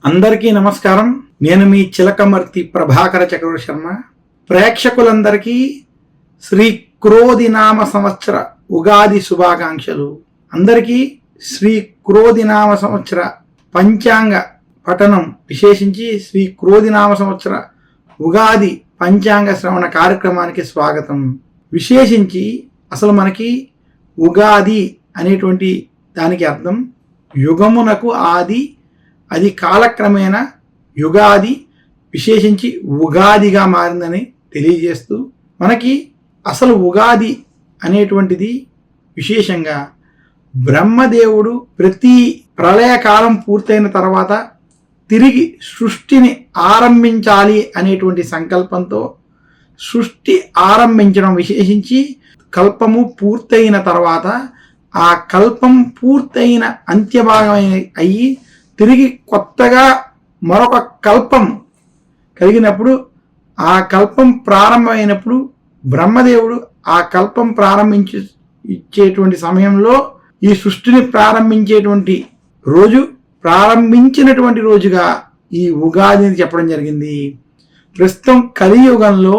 అందరికీ నమస్కారం. నేను మీ చిలకమర్తి ప్రభాకర చక్రవర్తి శర్మ. ప్రేక్షకులందరికీ శ్రీ క్రోధినామ సంవత్సర ఉగాది శుభాకాంక్షలు. అందరికీ శ్రీ క్రోధినామ సంవత్సర పంచాంగ పఠనం, విశేషించి శ్రీ క్రోధినామ సంవత్సర ఉగాది పంచాంగ శ్రవణ కార్యక్రమానికి స్వాగతం. విశేషించి అసలు మనకి ఉగాది అనేటువంటి దానికి అర్థం యుగమునకు ఆది, అది కాలక్రమేణా యుగాది విశేషించి ఉగాదిగా మారిందని తెలియజేస్తూ, మనకి అసలు ఉగాది అనేటువంటిది విశేషంగా బ్రహ్మదేవుడు ప్రతి ప్రళయకాలం పూర్తయిన తర్వాత తిరిగి సృష్టిని ఆరంభించాలి అనేటువంటి సంకల్పంతో సృష్టి ఆరంభించడం, విశేషించి కల్పము పూర్తయిన తర్వాత ఆ కల్పం పూర్తయిన అంత్యభాగం అయ్యి తిరిగి కొత్తగా మరొక కల్పం కలిగినప్పుడు, ఆ కల్పం ప్రారంభమైనప్పుడు బ్రహ్మదేవుడు ఆ కల్పం ఇచ్చేటువంటి సమయంలో ఈ సృష్టిని ప్రారంభించినటువంటి రోజుగా ఈ ఉగాదిని చెప్పడం జరిగింది. ప్రస్తుతం కలియుగంలో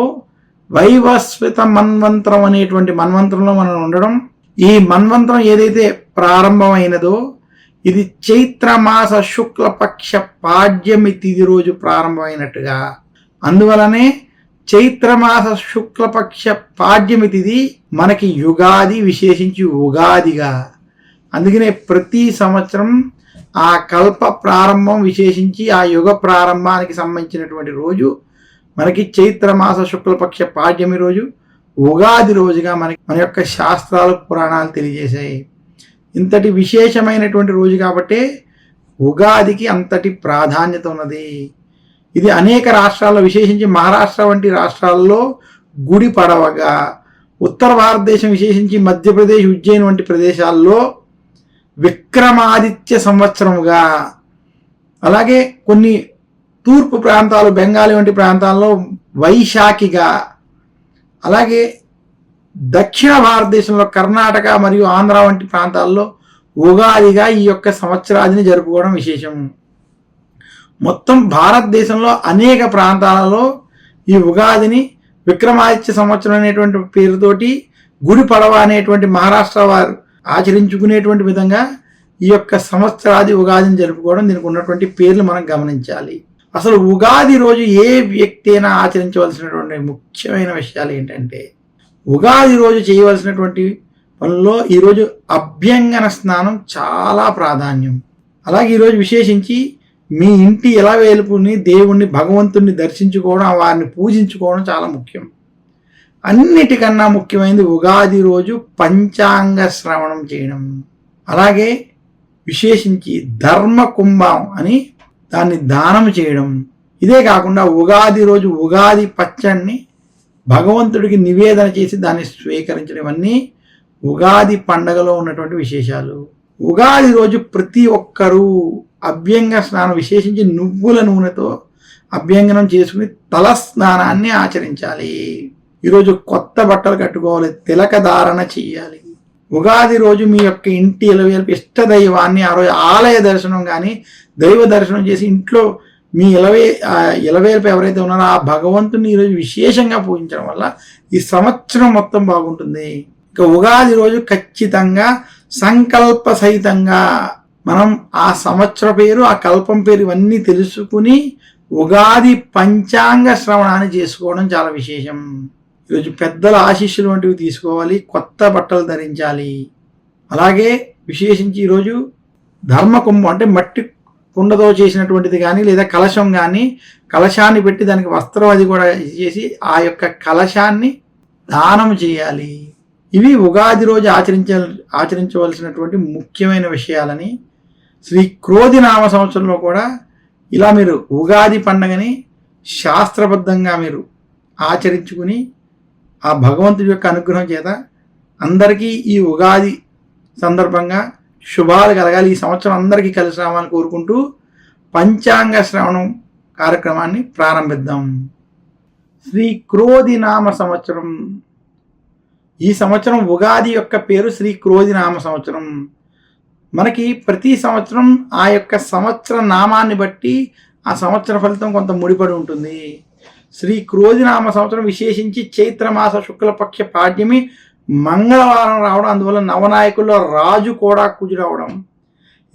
వైవస్వత మన్వంతరం అనేటువంటి మన్వంతరంలో మనం ఉండడం, ఈ మన్వంతరం ఏదైతే ప్రారంభమైనదో ఇది చైత్రమాస శుక్లపక్ష పాడ్యమి తిథి రోజు ప్రారంభమైనట్టుగా, అందువలనే చైత్రమాస శుక్లపక్ష పాడ్యమి తిథి మనకి యుగాది, విశేషించి ఉగాదిగా. అందుకనే ప్రతి సంవత్సరం ఆ కల్ప ప్రారంభం, విశేషించి ఆ యుగ ప్రారంభానికి సంబంధించినటువంటి రోజు మనకి చైత్రమాస శుక్లపక్ష పాడ్యమి రోజు, ఉగాది రోజుగా మన యొక్క శాస్త్రాలు, పురాణాలు తెలియజేశాయి. ఇంతటి విశేషమైనటువంటి రోజు కాబట్టే ఉగాదికి అంతటి ప్రాధాన్యత ఉన్నది. ఇది అనేక రాష్ట్రాల్లో, విశేషించి మహారాష్ట్ర వంటి రాష్ట్రాల్లో గుడి పడవగా, ఉత్తర భారతదేశం విశేషించి మధ్యప్రదేశ్, ఉజ్జయిన్ వంటి ప్రదేశాల్లో విక్రమాదిత్య సంవత్సరముగా, అలాగే కొన్ని తూర్పు ప్రాంతాలు, బెంగాలీ వంటి ప్రాంతాల్లో వైశాఖిగా, అలాగే దక్షిణ భారతదేశంలో కర్ణాటక మరియు ఆంధ్ర వంటి ప్రాంతాల్లో ఉగాదిగా ఈ యొక్క సంవత్సరాదిని జరుపుకోవడం విశేషం. మొత్తం భారతదేశంలో అనేక ప్రాంతాలలో ఈ ఉగాదిని విక్రమాదిత్య సంవత్సరం అనేటువంటి పేరుతోటి గుడి పడవ అనేటువంటి మహారాష్ట్ర వారు ఆచరించుకునేటువంటి విధంగా ఈ యొక్క సంవత్సరాది ఉగాదిని జరుపుకోవడం, దీనికి ఉన్నటువంటి పేర్లు మనం గమనించాలి. అసలు ఉగాది రోజు ఏ వ్యక్తి అయినా ఆచరించవలసినటువంటి ముఖ్యమైన విషయాలు ఏంటంటే, ఉగాది రోజు చేయవలసినటువంటి పనుల్లో ఈరోజు అభ్యంగన స్నానం చాలా ప్రాధాన్యం. అలాగే ఈరోజు విశేషించి మీ ఇంటి ఇలవేలుపుని, దేవుణ్ణి, భగవంతుణ్ణి దర్శించుకోవడం, వారిని పూజించుకోవడం చాలా ముఖ్యం. అన్నిటికన్నా ముఖ్యమైనది ఉగాది రోజు పంచాంగ శ్రవణం చేయడం. అలాగే విశేషించి ధర్మ కుంభం అని దాన్ని దానం చేయడం. ఇదే కాకుండా ఉగాది రోజు ఉగాది పచ్చడిని భగవంతుడికి నివేదన చేసి దాన్ని స్వీకరించడం, ఇవన్నీ ఉగాది పండగలో ఉన్నటువంటి విశేషాలు. ఉగాది రోజు ప్రతి ఒక్కరూ అభ్యంగ స్నానం, విశేషించి నువ్వుల నూనెతో అభ్యంగనం చేసుకుని తల స్నానాన్ని ఆచరించాలి. ఈరోజు కొత్త బట్టలు కట్టుకోవాలి, తిలక ధారణ చేయాలి. ఉగాది రోజు మీ యొక్క ఇంటి ఇష్ట దైవాన్ని ఆ రోజు ఆలయ దర్శనం కానీ దైవ దర్శనం చేసి ఇంట్లో మీ ఇలవేల్పు ఎవరైతే ఉన్నారో ఆ భగవంతుని ఈరోజు విశేషంగా పూజించడం వల్ల ఈ సంవత్సరం మొత్తం బాగుంటుంది. ఇక ఉగాది రోజు ఖచ్చితంగా సంకల్ప సహితంగా మనం ఆ సంవత్సర పేరు, ఆ కల్పం పేరు ఇవన్నీ తెలుసుకుని ఉగాది పంచాంగ శ్రవణాన్ని చేసుకోవడం చాలా విశేషం. ఈరోజు పెద్దల ఆశీస్సులు వంటివి తీసుకోవాలి, కొత్త బట్టలు ధరించాలి. అలాగే విశేషించి ఈరోజు ధర్మకుంభం అంటే మట్టి కుండతో చేసినటువంటిది కానీ, లేదా కలశం కానీ, కలశాన్ని పెట్టి దానికి వస్త్రం అది కూడా చేసి ఆ యొక్క కలశాన్ని దానం చేయాలి. ఇవి ఉగాది రోజు ఆచరించవలసినటువంటి ముఖ్యమైన విషయాలని శ్రీ క్రోధినామ సంవత్సరంలో కూడా ఇలా మీరు ఉగాది పండుగని శాస్త్రబద్ధంగా మీరు ఆచరించుకుని ఆ భగవంతుడి యొక్క అనుగ్రహం చేత అందరికీ ఈ ఉగాది సందర్భంగా శుభాలు కలగాలి, ఈ సంవత్సరం అందరికీ కలిసి రావాలని కోరుకుంటూ పంచాంగ శ్రవణం కార్యక్రమాన్ని ప్రారంభిద్దాం. శ్రీ క్రోధినామ సంవత్సరం. ఈ సంవత్సరం ఉగాది యొక్క పేరు శ్రీ క్రోధినామ సంవత్సరం. మనకి ప్రతి సంవత్సరం ఆ యొక్క సంవత్సర నామాన్ని బట్టి ఆ సంవత్సర ఫలితం కొంత ముడిపడి ఉంటుంది. శ్రీ క్రోధినామ సంవత్సరం విశేషించి చైత్రమాస శుక్లపక్ష పాడ్యమి మంగళవారం రావడం, అందువల్ల నవనాయకుల్లో రాజు కూడా కుజుడవడం,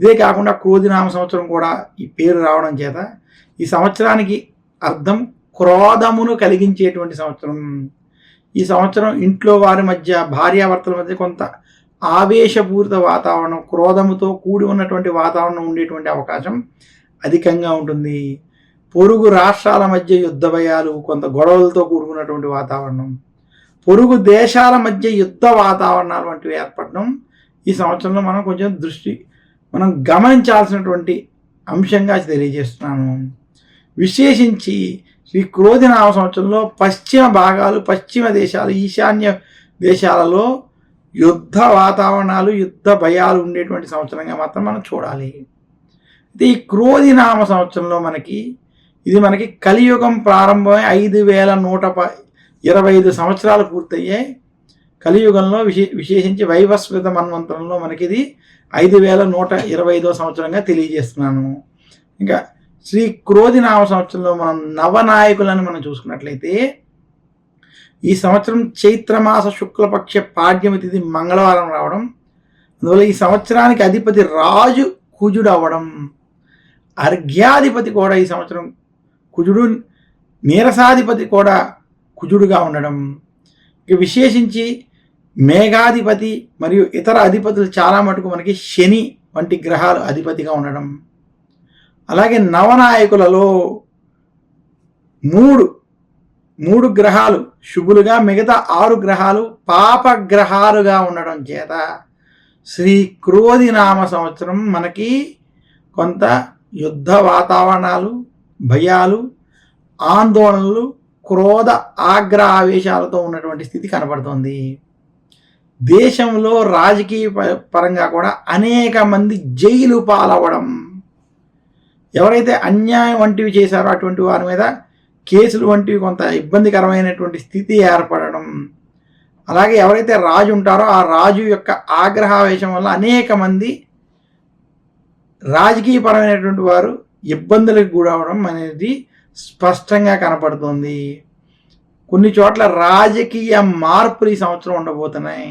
ఇదే కాకుండా క్రోధినామ సంవత్సరం కూడా ఈ పేరు రావడం చేత ఈ సంవత్సరానికి అర్థం క్రోధమును కలిగించేటువంటి సంవత్సరం. ఈ సంవత్సరం ఇంట్లో వారి మధ్య, భార్యాభర్తల మధ్య కొంత ఆవేశపూరిత వాతావరణం, క్రోధముతో కూడి ఉన్నటువంటి వాతావరణం ఉండేటువంటి అవకాశం అధికంగా ఉంటుంది. పొరుగు రాష్ట్రాల మధ్య యుద్ధ భయాలు, కొంత గొడవలతో కూడుకున్నటువంటి వాతావరణం, పొరుగు దేశాల మధ్య యుద్ధ వాతావరణాలు వంటివి ఏర్పడడం ఈ సంవత్సరంలో మనం గమనించాల్సినటువంటి అంశంగా తెలియజేస్తున్నాను. విశేషించి శ్రీ క్రోధినామ సంవత్సరంలో పశ్చిమ భాగాలు, పశ్చిమ దేశాలు, ఈశాన్య దేశాలలో యుద్ధ వాతావరణాలు, యుద్ధ భయాలు ఉండేటువంటి సంవత్సరంగా మాత్రం మనం చూడాలి. అయితే ఈ క్రోధినామ సంవత్సరంలో మనకి కలియుగం ప్రారంభమై 5125 సంవత్సరాలు పూర్తయ్యాయి. కలియుగంలో విశేషించి వైవస్వత మన్వంతరంలో మనకి ఇది 5125వ సంవత్సరంగా తెలియజేస్తున్నాను. ఇంకా శ్రీ క్రోధినామ సంవత్సరంలో మనం నవనాయకులను మనం చూసుకున్నట్లయితే ఈ సంవత్సరం చైత్రమాస శుక్లపక్ష పాడ్యమి తిథి మంగళవారం రావడం, అందువల్ల ఈ సంవత్సరానికి అధిపతి రాజు కుజుడు అవ్వడం, అర్ఘ్యాధిపతి కూడా ఈ సంవత్సరం కుజుడు, నీరసాధిపతి కూడా కుజుడుగా ఉండడం, ఇక విశేషించి మేఘాధిపతి మరియు ఇతర అధిపతులు చాలా మటుకు మనకి శని వంటి గ్రహాలు అధిపతిగా ఉండడం, అలాగే నవనాయకులలో మూడు గ్రహాలు శుభులుగా, మిగతా 6 గ్రహాలు పాపగ్రహాలుగా ఉండడం చేత శ్రీ క్రోధినామ సంవత్సరం మనకి కొంత యుద్ధ వాతావరణాలు, భయాలు, ఆందోళనలు, క్రోధ ఆగ్రహ ఆవేశాలతో ఉన్నటువంటి స్థితి కనబడుతోంది. దేశంలో రాజకీయ పరంగా కూడా అనేక మంది జైలు పాలవడం, ఎవరైతే అన్యాయం వంటివి చేశారో అటువంటి వారి మీద కేసులు వంటివి కొంత ఇబ్బందికరమైనటువంటి స్థితి ఏర్పడడం, అలాగే ఎవరైతే రాజు ఉంటారో ఆ రాజు యొక్క ఆగ్రహావేశం వల్ల అనేక మంది రాజకీయపరమైనటువంటి వారు ఇబ్బందులకు గురవడం అనేది స్పష్టంగా కనపడుతుంది. కొన్ని చోట్ల రాజకీయ మార్పులు ఈ సంవత్సరం ఉండబోతున్నాయి.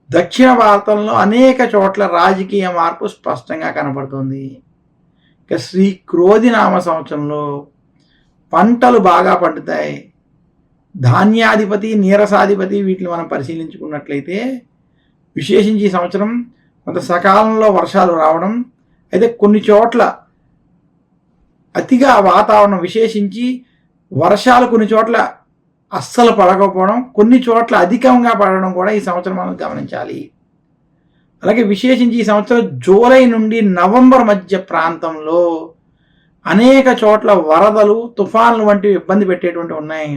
దక్షిణ భారతంలో అనేక చోట్ల రాజకీయ మార్పు స్పష్టంగా కనపడుతుంది. ఇక శ్రీ క్రోధినామ సంవత్సరంలో పంటలు బాగా పండుతాయి. ధాన్యాధిపతి, నీరసాధిపతి వీటిని మనం పరిశీలించుకున్నట్లయితే విశేషించి ఈ సంవత్సరం కొంత సకాలంలో వర్షాలు రావడం, అయితే కొన్ని చోట్ల అతిగా వాతావరణం, విశేషించి వర్షాలు కొన్ని చోట్ల అస్సలు పడకపోవడం, కొన్ని చోట్ల అధికంగా పడడం కూడా ఈ సంవత్సరం మనం గమనించాలి. అలాగే విశేషించి ఈ సంవత్సరం జూలై నుండి నవంబర్ మధ్య ప్రాంతంలో అనేక చోట్ల వరదలు, తుఫాన్లు వంటివి ఇబ్బంది పెట్టేటువంటి ఉన్నాయి.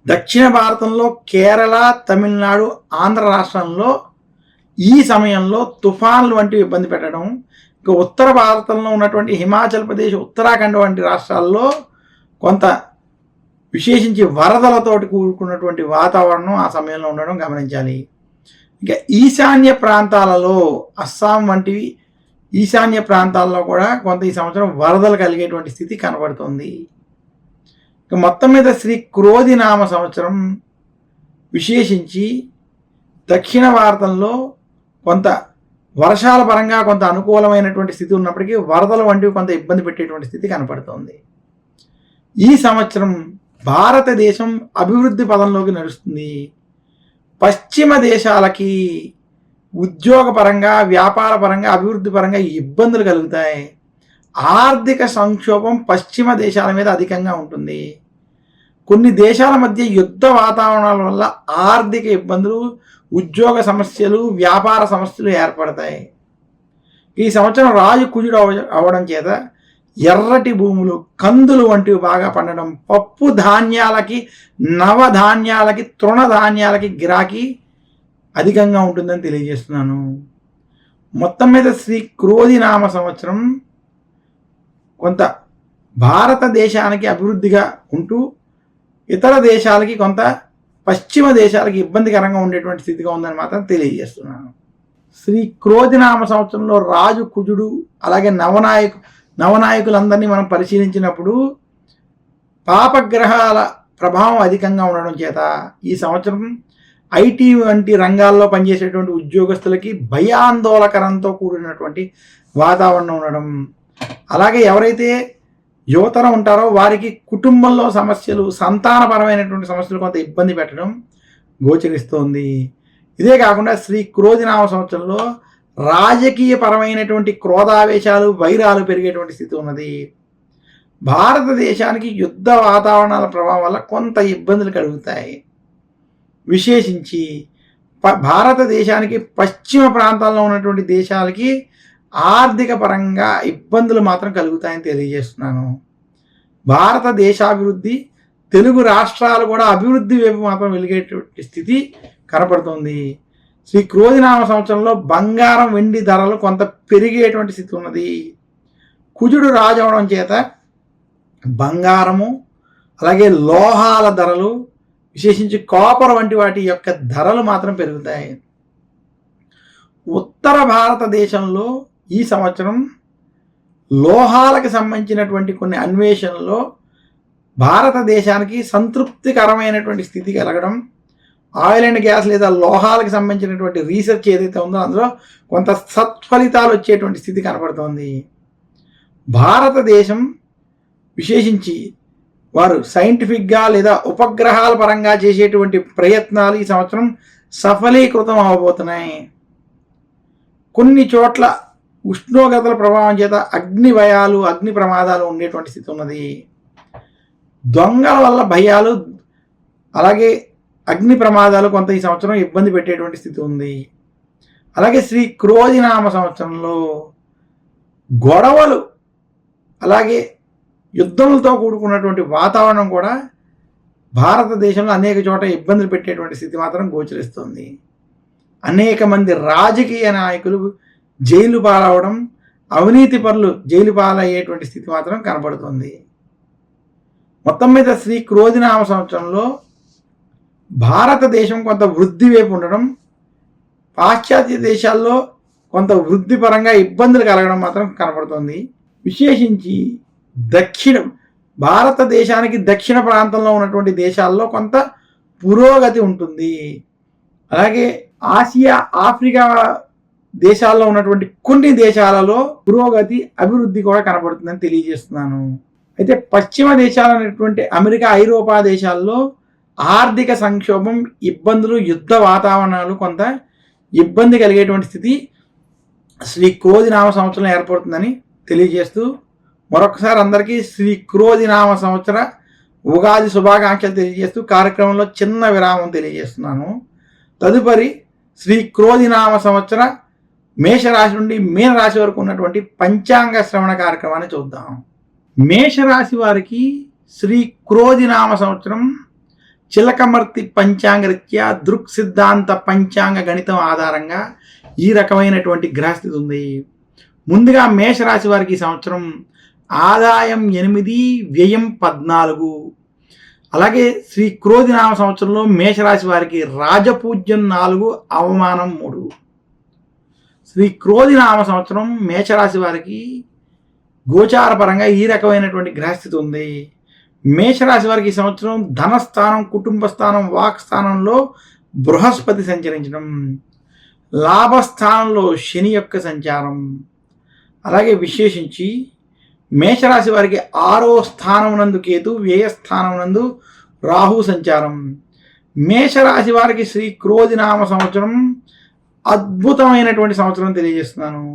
దక్షిణ భారతంలో కేరళ, తమిళనాడు, ఆంధ్ర రాష్ట్రంలో ఈ సమయంలో తుఫాన్లు వంటివి ఇబ్బంది పెట్టడం, ఇక ఉత్తర భారతంలో ఉన్నటువంటి హిమాచల్ ప్రదేశ్, ఉత్తరాఖండ్ వంటి రాష్ట్రాల్లో కొంత విశేషించి వరదలతోటి కూడుకున్నటువంటి వాతావరణం ఆ సమయంలో ఉండడం గమనించాలి. ఇక ఈశాన్య ప్రాంతాలలో అస్సాం వంటివి ఈశాన్య ప్రాంతాల్లో కూడా కొంత ఈ సంవత్సరం వరదలు కలిగేటువంటి స్థితి కనబడుతుంది. ఇక మొత్తం మీద శ్రీ క్రోధినామ సంవత్సరం విశేషించి దక్షిణ భారతంలో కొంత వర్షాల పరంగా కొంత అనుకూలమైనటువంటి స్థితి ఉన్నప్పటికీ వరదలు వంటివి కొంత ఇబ్బంది పెట్టేటువంటి స్థితి కనపడుతోంది. ఈ సంవత్సరం భారతదేశం అభివృద్ధి పదంలోకి నడుస్తుంది. పశ్చిమ దేశాలకి ఉద్యోగపరంగా, వ్యాపార పరంగా, అభివృద్ధి పరంగా ఇబ్బందులు కలుగుతాయి. ఆర్థిక సంక్షోభం పశ్చిమ దేశాల మీద అధికంగా ఉంటుంది. కొన్ని దేశాల మధ్య యుద్ధ వాతావరణాల వల్ల ఆర్థిక ఇబ్బందులు, ఉద్యోగ సమస్యలు, వ్యాపార సమస్యలు ఏర్పడతాయి. ఈ సంవత్సరం రాజు కుజుడు అవడం చేత ఎర్రటి భూములు, కందులు వంటివి బాగా పండడం, పప్పు ధాన్యాలకి, నవధాన్యాలకి, తృణధాన్యాలకి గిరాకీ అధికంగా ఉంటుందని తెలియజేస్తున్నాను. మొత్తం మీద శ్రీ క్రోధినామ సంవత్సరం కొంత భారతదేశానికి అభివృద్ధిగా ఉంటూ ఇతర దేశాలకి కొంత పశ్చిమ దేశాలకి ఇబ్బందికరంగా ఉండేటువంటి స్థితిగా ఉందని మాత్రం తెలియజేస్తున్నాను. శ్రీ క్రోధినామ సంవత్సరంలో రాజు కుజుడు అలాగే నవనాయకులందరినీ మనం పరిశీలించినప్పుడు పాపగ్రహాల ప్రభావం అధికంగా ఉండడం చేత ఈ సంవత్సరం ఐటీ వంటి రంగాల్లో పనిచేసేటువంటి ఉద్యోగస్తులకి భయాందోళకరంతో కూడినటువంటి వాతావరణం ఉండడం, అలాగే ఎవరైతే యువతరం ఉంటారో వారికి కుటుంబంలో సమస్యలు, సంతానపరమైనటువంటి సమస్యలు కొంత ఇబ్బంది పెట్టడం గోచరిస్తోంది. ఇదే కాకుండా శ్రీ క్రోధినామ సంవత్సరంలో రాజకీయ పరమైనటువంటి క్రోధావేశాలు, వైరాలు పెరిగేటువంటి స్థితి ఉన్నది. భారతదేశానికి యుద్ధ వాతావరణాల ప్రభావం వల్ల కొంత ఇబ్బందులు కలుగుతాయి. విశేషించి భారతదేశానికి పశ్చిమ ప్రాంతాల్లో ఉన్నటువంటి దేశాలకి ఆర్థిక పరంగా ఇబ్బందులు మాత్రం కలుగుతాయని తెలియజేస్తున్నాను. భారతదేశాభివృద్ధి, తెలుగు రాష్ట్రాలు కూడా అభివృద్ధి వైపు మాత్రం వెలిగేటువంటి స్థితి కనపడుతుంది. శ్రీ క్రోధినామ సంవత్సరంలో బంగారం, వెండి ధరలు కొంత పెరిగేటువంటి స్థితి ఉన్నది. కుజుడు రాజవడం చేత బంగారము అలాగే లోహాల ధరలు, విశేషించి కాపర్ వంటి వాటి యొక్క ధరలు మాత్రం పెరుగుతాయి. ఉత్తర భారతదేశంలో ఈ సంవత్సరం లోహాలకు సంబంధించినటువంటి కొన్ని అన్వేషణలో భారతదేశానికి సంతృప్తికరమైనటువంటి స్థితి కలగడం, ఆయిల్ అండ్ గ్యాస్ లేదా లోహాలకు సంబంధించినటువంటి రీసెర్చ్ ఏదైతే ఉందో అందులో కొంత సత్ఫలితాలు వచ్చేటువంటి స్థితి కనపడుతోంది. భారతదేశం విశేషించి వారు సైంటిఫిక్గా లేదా ఉపగ్రహాల పరంగా చేసేటువంటి ప్రయత్నాలు ఈ సంవత్సరం సఫలీకృతం అవబోతున్నాయి. కొన్ని చోట్ల ఉష్ణోగ్రతల ప్రభావం చేత అగ్ని భయాలు, అగ్ని ప్రమాదాలు ఉండేటువంటి స్థితి ఉన్నది. దొంగల వల్ల భయాలు అలాగే అగ్ని ప్రమాదాలు కొంత ఈ సంవత్సరం ఇబ్బంది పెట్టేటువంటి స్థితి ఉంది. అలాగే శ్రీ క్రోధినామ సంవత్సరంలో గొడవలు అలాగే యుద్ధములతో కూడుకున్నటువంటి వాతావరణం కూడా భారతదేశంలో అనేక చోట ఇబ్బందులు పెట్టేటువంటి స్థితి మాత్రం గోచరిస్తుంది. అనేక మంది రాజకీయ నాయకులు జైలు పాలవడం, అవినీతి పరులు జైలు పాలయ్యేటువంటి స్థితి మాత్రం కనపడుతుంది. మొత్తం మీద శ్రీ క్రోధినామ సంవత్సరంలో భారతదేశం కొంత వృద్ధి వైపు ఉండడం, పాశ్చాత్య దేశాల్లో కొంత వృద్ధి పరంగా ఇబ్బందులు కలగడం మాత్రం కనపడుతుంది. విశేషించి భారతదేశానికి దక్షిణ ప్రాంతంలో ఉన్నటువంటి దేశాల్లో కొంత పురోగతి ఉంటుంది. అలాగే ఆసియా, ఆఫ్రికా దేశాల్లో ఉన్నటువంటి కొన్ని దేశాలలో పురోగతి, అభివృద్ధి కూడా కనపడుతుందని తెలియజేస్తున్నాను. అయితే పశ్చిమ దేశాలు అనేటువంటి అమెరికా, ఐరోపా దేశాల్లో ఆర్థిక సంక్షోభం, ఇబ్బందులు, యుద్ధ వాతావరణాలు కొంత ఇబ్బంది కలిగేటువంటి స్థితి శ్రీ క్రోధినామ సంవత్సరం ఏర్పడుతుందని తెలియజేస్తూ మరొకసారి అందరికీ శ్రీ క్రోధినామ సంవత్సర ఉగాది శుభాకాంక్షలు తెలియజేస్తూ కార్యక్రమంలో చిన్న విరామం తెలియజేస్తున్నాను. తదుపరి శ్రీ క్రోధినామ సంవత్సర మేషరాశి నుండి మీనరాశి వరకు ఉన్నటువంటి పంచాంగ శ్రవణ కార్యక్రమాన్ని చూద్దాం. మేషరాశి వారికి శ్రీ క్రోధినామ సంవత్సరం చిలకమర్తి పంచాంగరీత్యా దృక్ సిద్ధాంత పంచాంగ గణితం ఆధారంగా ఈ రకమైనటువంటి గ్రహస్థితి ఉంది. ముందుగా మేషరాశి వారికి ఈ సంవత్సరం ఆదాయం 8, వ్యయం 14. అలాగే శ్రీ క్రోధినామ సంవత్సరంలో మేషరాశి వారికి రాజపూజ్యం 4, అవమానం 3. శ్రీ క్రోధినామ సంవత్సరం మేషరాశి వారికి గోచార పరంగా ఈ రకమైనటువంటి గ్రహస్థితి ఉంది. మేషరాశి వారికి ఈ సంవత్సరం ధనస్థానం, కుటుంబ స్థానం, వాక్ స్థానంలో బృహస్పతి సంచరించడం, లాభస్థానంలో శని యొక్క సంచారం, అలాగే విశేషించి మేషరాశి వారికి 6వ స్థానం నందు కేతు, వ్యయస్థానం నందు రాహు సంచారం. మేషరాశి వారికి శ్రీ క్రోధినామ సంవత్సరం అద్భుతమైనటువంటి సంవత్సరం తెలియజేస్తున్నాను.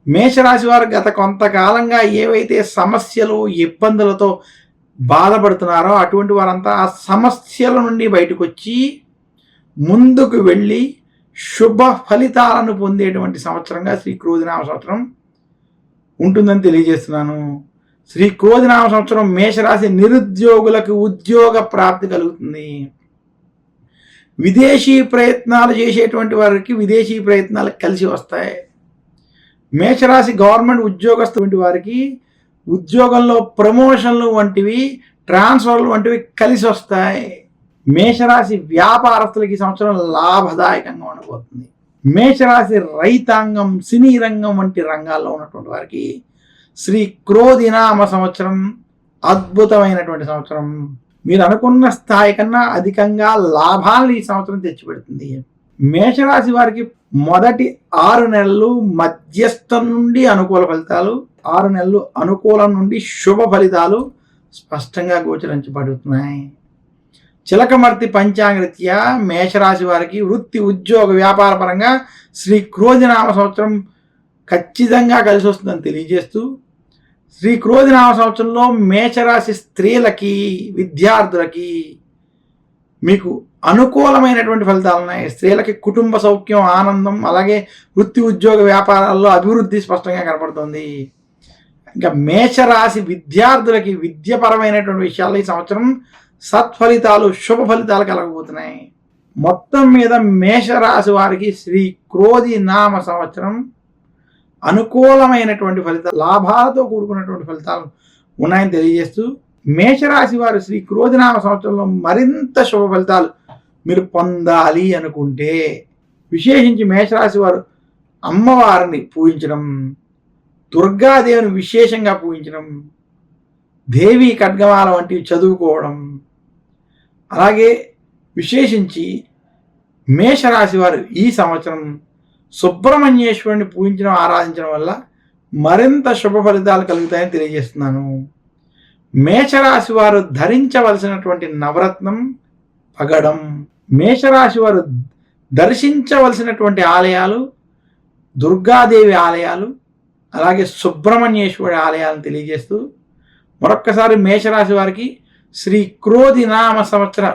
మేషరాశి వారు గత కొంతకాలంగా ఏవైతే సమస్యలు, ఇబ్బందులతో బాధపడుతున్నారో అటువంటి వారంతా ఆ సమస్యల నుండి బయటకు వచ్చి ముందుకు వెళ్ళి శుభ ఫలితాలను పొందేటువంటి సంవత్సరంగా శ్రీ క్రోధినామ సంవత్సరం ఉంటుందని తెలియజేస్తున్నాను. శ్రీ క్రోధినామ సంవత్సరం మేషరాశి నిరుద్యోగులకు ఉద్యోగ ప్రాప్తి కలుగుతుంది. విదేశీ ప్రయత్నాలు చేసేటువంటి వారికి విదేశీ ప్రయత్నాలు కలిసి వస్తాయి. మేషరాశి గవర్నమెంట్ ఉద్యోగస్తుల వారికి ఉద్యోగంలో ప్రమోషన్లు వంటివి, ట్రాన్స్ఫర్లు వంటివి కలిసి వస్తాయి. మేషరాశి వ్యాపారస్తులకి ఈ సంవత్సరం లాభదాయకంగా ఉండబోతుంది. మేషరాశి రైతాంగం, సినీ రంగం వంటి రంగాల్లో ఉన్నటువంటి వారికి శ్రీ క్రోధినామ సంవత్సరం అద్భుతమైనటువంటి సంవత్సరం. మీరు అనుకున్న స్థాయి కన్నా అధికంగా లాభాలను ఈ సంవత్సరం తెచ్చిపెడుతుంది. మేషరాశి వారికి మొదటి 6 నెలలు మధ్యస్థం నుండి అనుకూల ఫలితాలు, 6 నెలలు అనుకూలం నుండి శుభ ఫలితాలు స్పష్టంగా గోచరించబడుతున్నాయి. చిలకమర్తి పంచాంగరీత్యా మేషరాశి వారికి వృత్తి, ఉద్యోగ, వ్యాపార పరంగా శ్రీ క్రోధినామ సంవత్సరం ఖచ్చితంగా కలిసి వస్తుందని తెలియజేస్తూ, శ్రీ క్రోధినామ సంవత్సరంలో మేషరాశి స్త్రీలకి, విద్యార్థులకి మీకు అనుకూలమైనటువంటి ఫలితాలు ఉన్నాయి. స్త్రీలకి కుటుంబ సౌఖ్యం, ఆనందం, అలాగే వృత్తి, ఉద్యోగ, వ్యాపారాల్లో అభివృద్ధి స్పష్టంగా కనపడుతుంది. ఇంకా మేషరాశి విద్యార్థులకి విద్యపరమైనటువంటి విషయాల్లో ఈ సంవత్సరం సత్ఫలితాలు, శుభ ఫలితాలు కలగబోతున్నాయి. మొత్తం మీద మేషరాశి వారికి శ్రీ క్రోధి నామ సంవత్సరం అనుకూలమైనటువంటి ఫలితాలు, లాభాలతో కూడుకున్నటువంటి ఫలితాలు ఉన్నాయని తెలియజేస్తూ, మేషరాశి వారు శ్రీ క్రోధినామ సంవత్సరంలో మరింత శుభ ఫలితాలు మీరు పొందాలి అనుకుంటే విశేషించి మేషరాశి వారు అమ్మవారిని పూజించడం, దుర్గాదేవిని విశేషంగా పూజించడం, దేవి ఖడ్గమాల వంటివి చదువుకోవడం, అలాగే విశేషించి మేషరాశి వారు ఈ సంవత్సరం సుబ్రహ్మణ్యేశ్వరుని పూజించడం, ఆరాధించడం వల్ల మరింత శుభ ఫలితాలు కలుగుతాయని తెలియజేస్తున్నాను. మేషరాశి వారు ధరించవలసినటువంటి నవరత్నం పగడం. మేషరాశి వారు దర్శించవలసినటువంటి ఆలయాలు దుర్గాదేవి ఆలయాలు, అలాగే సుబ్రహ్మణ్యేశ్వరి ఆలయాలను తెలియజేస్తూ మరొక్కసారి మేషరాశి వారికి శ్రీ క్రోధి నామ సంవత్సర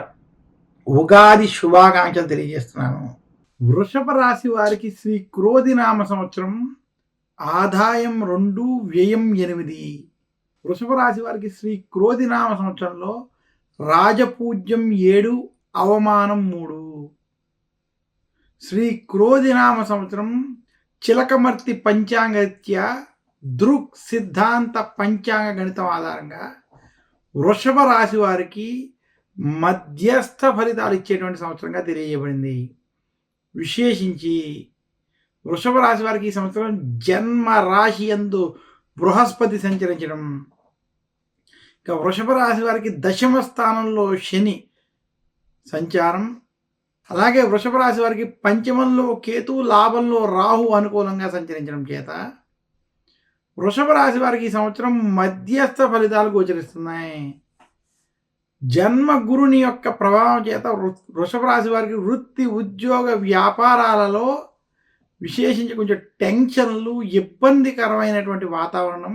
ఉగాది శుభాకాంక్షలు తెలియజేస్తున్నాను. వృషభ రాశి వారికి శ్రీ క్రోధి నామ సంవత్సరం ఆదాయం 2, వ్యయం 8. వృషభ రాశి వారికి శ్రీ క్రోధి నామ సంవత్సరంలో రాజపూజ్యం 7, అవమానం 3. శ్రీ క్రోధి నామ సంవత్సరం చిలకమర్తి పంచాంగరీత్యా దృక్ సిద్ధాంత పంచాంగ గణితం ఆధారంగా వృషభ రాశి వారికి మధ్యస్థ ఫలితాలు ఇచ్చేటువంటి సంవత్సరంగా తెలియజేయబడింది. విశేషించి వృషభ రాశి వారికి ఈ సంవత్సరం జన్మ రాశి యందు బృహస్పతి సంచరించడం, ఇక వృషభ రాశి వారికి 10వ స్థానంలో శని సంచారం, అలాగే వృషభ రాశి వారికి 5మంలో కేతు, లాభంలో రాహు అనుకూలంగా సంచరించడం చేత వృషభ రాశి వారికి ఈ సంవత్సరం మధ్యస్థ ఫలితాలు గోచరిస్తున్నాయి. జన్మ గురుని యొక్క ప్రభావం చేత వృషభ రాశి వారికి వృత్తి, ఉద్యోగ, వ్యాపారాలలో విశేషించి కొంచెం టెన్షన్లు, ఇబ్బందికరమైనటువంటి వాతావరణం